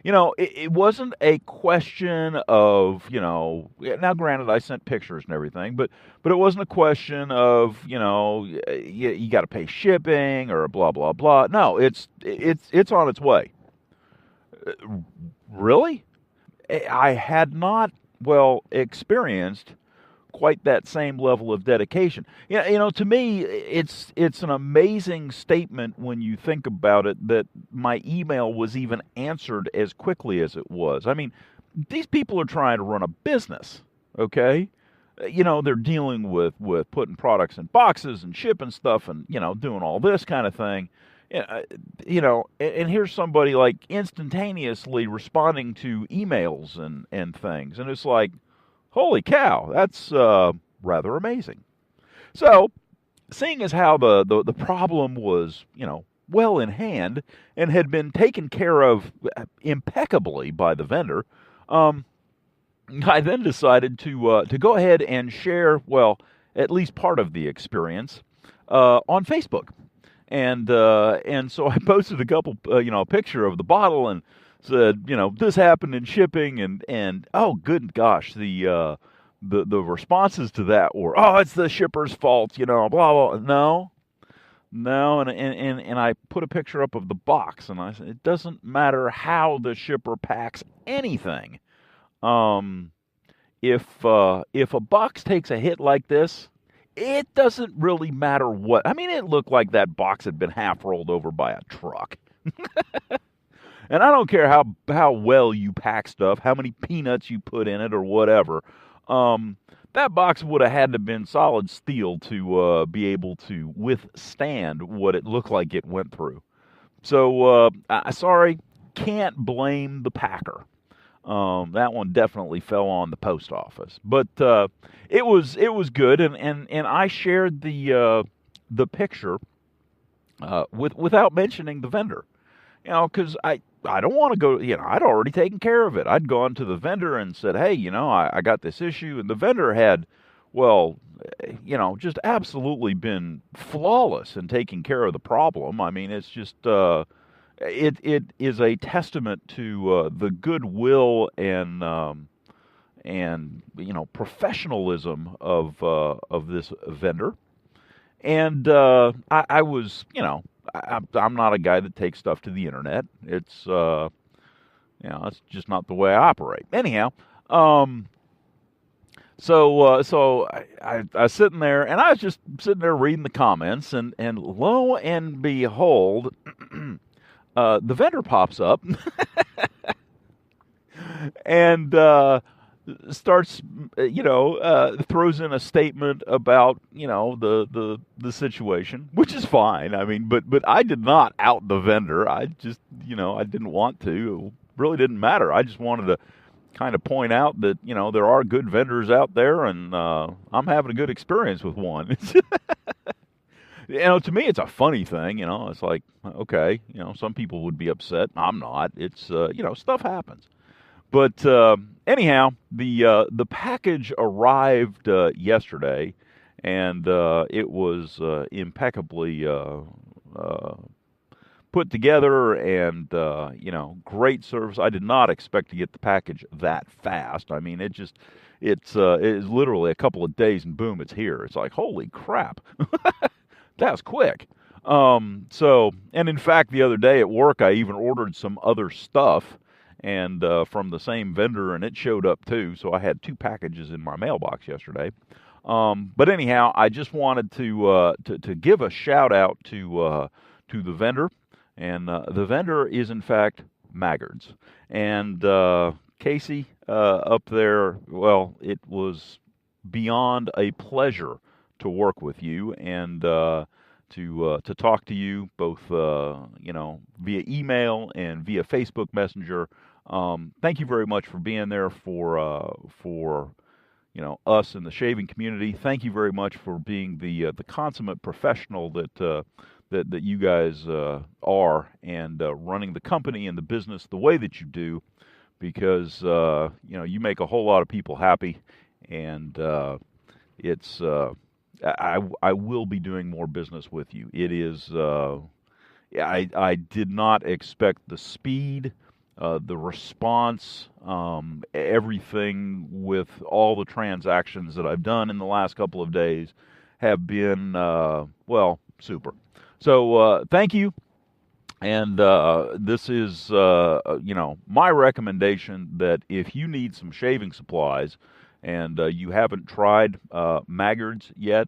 It wasn't a question of, now granted, I sent pictures and everything, but it wasn't a question of, you got to pay shipping or blah, blah, blah. No, it's on its way. Really? I had not, experienced quite that same level of dedication. To me, it's an amazing statement when you think about it that my email was even answered as quickly as it was. These people are trying to run a business, okay? They're dealing with putting products in boxes and shipping stuff and, doing all this kind of thing. And here's somebody like instantaneously responding to emails and things. And it's like, holy cow, that's rather amazing. So, seeing as how the problem was, well in hand and had been taken care of impeccably by the vendor, I then decided to go ahead and share, at least part of the experience on Facebook. And so I posted a couple, a picture of the bottle and said, this happened in shipping, and oh, good gosh, the responses to that were, oh, it's the shipper's fault, blah, blah. No, and I put a picture up of the box, and I said, it doesn't matter how the shipper packs anything. If a box takes a hit like this, it doesn't really matter what. It looked like that box had been half rolled over by a truck. And I don't care how well you pack stuff, how many peanuts you put in it or whatever. That box would have had to have been solid steel to be able to withstand what it looked like it went through. So, sorry, can't blame the packer. That one definitely fell on the post office. But it was good, and I shared the picture without mentioning the vendor. Because I don't want to go, I'd already taken care of it. I'd gone to the vendor and said, hey, I got this issue. And the vendor had, just absolutely been flawless in taking care of the problem. It's just, it is a testament to the goodwill and professionalism of this vendor. And I was, I'm not a guy that takes stuff to the internet. It's, it's just not the way I operate. Anyhow, so I was sitting there, and I was just sitting there reading the comments, and lo and behold, the vendor pops up, and starts, throws in a statement about, the situation, which is fine. I mean, but I did not out the vendor. I just, I didn't want to. It really didn't matter. I just wanted to kind of point out that, there are good vendors out there, and I'm having a good experience with one. To me, it's a funny thing. It's like, okay, some people would be upset. I'm not. It's, stuff happens. But anyhow, the package arrived yesterday, and it was impeccably put together, and great service. I did not expect to get the package that fast. I mean, it's literally a couple of days, and boom, it's here. It's like, holy crap, that was quick. And in fact, the other day at work, I even ordered some other stuff, and from the same vendor, and it showed up too. So I had 2 packages in my mailbox yesterday. But anyhow, I just wanted to give a shout out to the vendor, and the vendor is in fact Maggards. And Casey up there, well, it was beyond a pleasure to work with you, and to talk to you both via email and via Facebook Messenger. Thank you very much for being there for us in the shaving community. Thank you very much for being the consummate professional that you guys are, and running the company and the business the way that you do, because you make a whole lot of people happy, and it's I will be doing more business with you. It is I did not expect the speed, the response, everything with all the transactions that I've done in the last couple of days have been, super. So thank you. And this is, my recommendation, that if you need some shaving supplies and you haven't tried Maggards yet,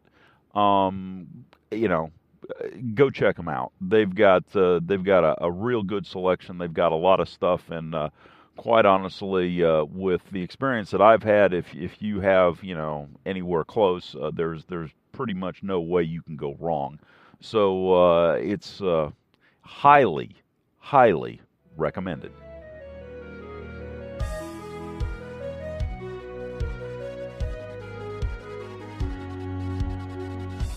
go check them out. They've got a real good selection. They've got a lot of stuff, and quite honestly, with the experience that I've had, if you have anywhere close, there's pretty much no way you can go wrong. So it's highly, highly recommended.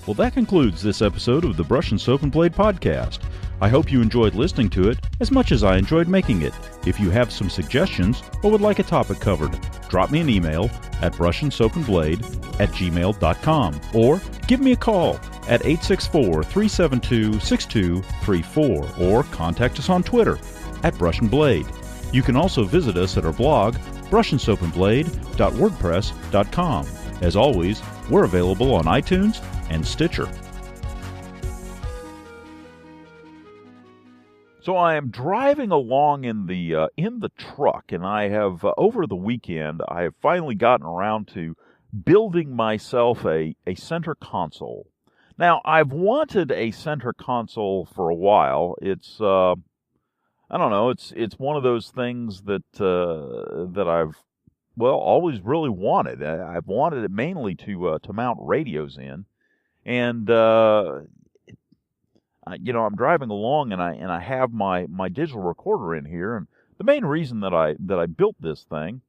Well, that concludes this episode of the Brush and Soap and Blade Podcast. I hope you enjoyed listening to it as much as I enjoyed making it. If you have some suggestions or would like a topic covered, drop me an email at BrushnSoapnBlade@gmail.com, or give me a call at 864-372-6234, or contact us on Twitter at Brush and Blade. You can also visit us at our blog, BrushnSoapnBlade.wordpress.com. As always, we're available on iTunes and Stitcher. So I am driving along in the truck, and I have over the weekend I have finally gotten around to building myself a center console. Now, I've wanted a center console for a while. It's I don't know. It's one of those things that I've always really wanted. I've wanted it mainly to mount radios in, and I'm driving along, and I have my digital recorder in here, and the main reason that I built this thing,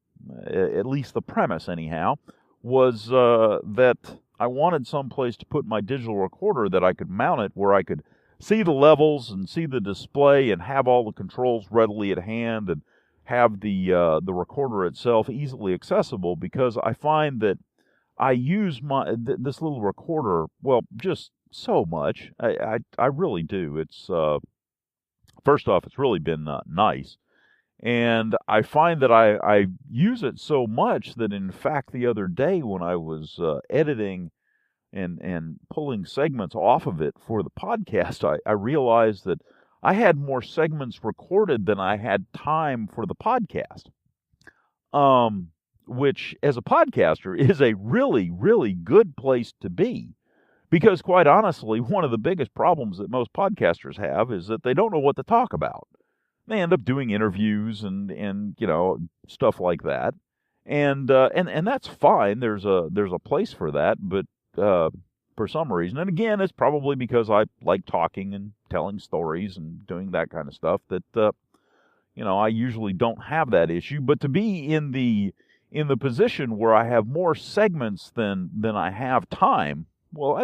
at least the premise anyhow, was that I wanted some place to put my digital recorder that I could mount it where I could see the levels and see the display and have all the controls readily at hand, and have the recorder itself easily accessible, because I find that I use this little recorder, just so much. I really do. It's first off, it's really been nice, and I find that I use it so much that, in fact, the other day when I was editing and pulling segments off of it for the podcast, I realized that I had more segments recorded than I had time for the podcast. Which, as a podcaster, is a really, really good place to be. Because, quite honestly, one of the biggest problems that most podcasters have is that they don't know what to talk about. They end up doing interviews and stuff like that. and that's fine. There's a place for that, but for some reason, and again, it's probably because I like talking and telling stories and doing that kind of stuff that I usually don't have that issue. But to be in the position where I have more segments than I have time, well,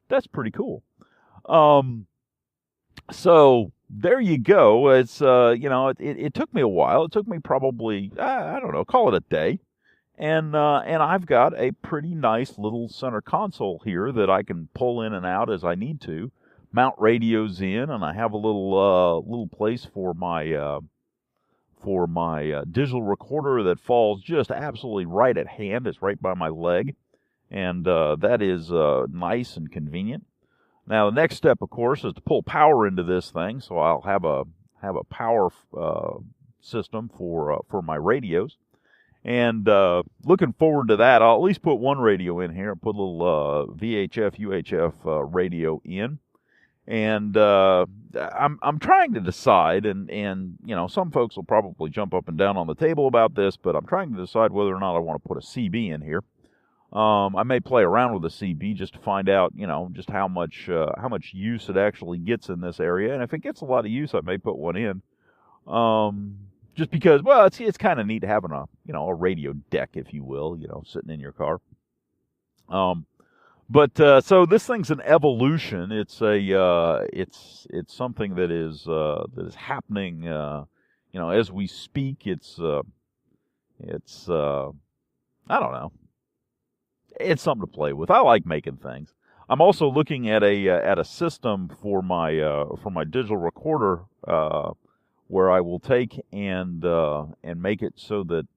that's pretty cool. So there you go. It's it took me a while. It took me probably I don't know, call it a day, and I've got a pretty nice little center console here that I can pull in and out as I need to, mount radios in, and I have a little place for my digital recorder that falls just absolutely right at hand. It's right by my leg, and that is nice and convenient. Now, the next step, of course, is to pull power into this thing, so I'll have a power system for my radios, and looking forward to that. I'll at least put one radio in here, put a little VHF, UHF radio in, and I'm trying to decide, and some folks will probably jump up and down on the table about this, but I'm trying to decide whether or not I want to put a CB in here. I may play around with a CB just to find out, just how much use it actually gets in this area. And if it gets a lot of use, I may put one in. Just because, well, it's kind of neat having a radio deck, if you will, sitting in your car. But so this thing's an evolution. It's it's something that is happening, as we speak. It's I don't know. It's something to play with. I like making things. I'm also looking at a system for my digital recorder where I will take and make it so that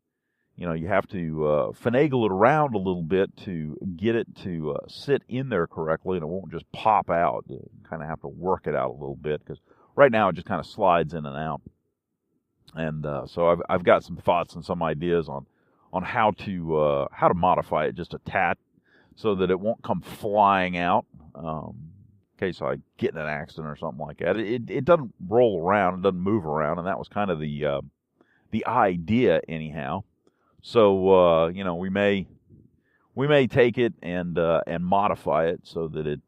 you have to finagle it around a little bit to get it to sit in there correctly, and it won't just pop out. You kind of have to work it out a little bit because right now it just kind of slides in and out. And so I've got some thoughts and some ideas on how to modify it just a tad so that it won't come flying out in case I get in an accident or something like that. It doesn't roll around, it doesn't move around, and that was kind of the idea anyhow. So we may take it and modify it so that it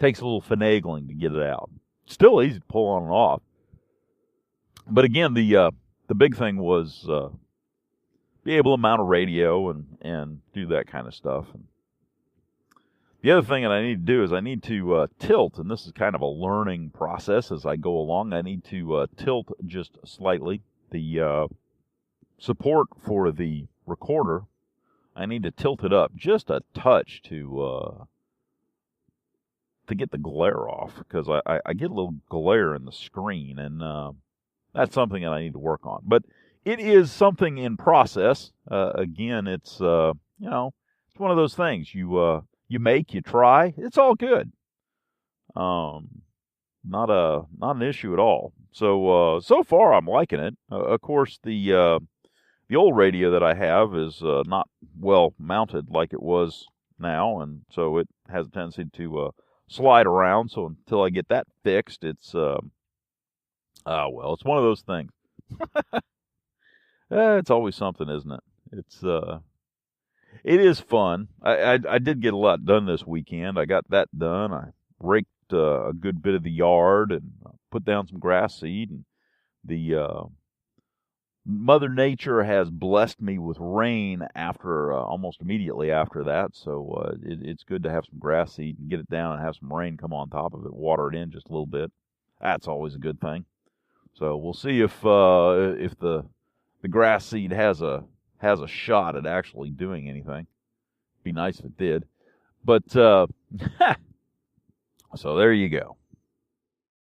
takes a little finagling to get it out. Still easy to pull on and off, but again, the big thing was be able to mount a radio and do that kind of stuff. And the other thing that I need to do is I need to tilt, and this is kind of a learning process as I go along. I need to tilt just slightly. The support for the recorder, I need to tilt it up just a touch to get the glare off, because I get a little glare in the screen, and that's something that I need to work on. But it is something in process. Again, it's it's one of those things you make, you try. It's all good. Not an issue at all. So far I'm liking it. Of course, the old radio that I have is not well mounted like it was now, and so it has a tendency to slide around. So until I get that fixed, it's it's one of those things. It's always something, isn't it? It is fun. I did get a lot done this weekend. I got that done. I raked a good bit of the yard and put down some grass seed. And the Mother Nature has blessed me with rain after almost immediately after that. So it's good to have some grass seed and get it down and have some rain come on top of it, water it in just a little bit. That's always a good thing. So we'll see if the grass seed has a shot at actually doing anything. Be nice if it did. But so there you go.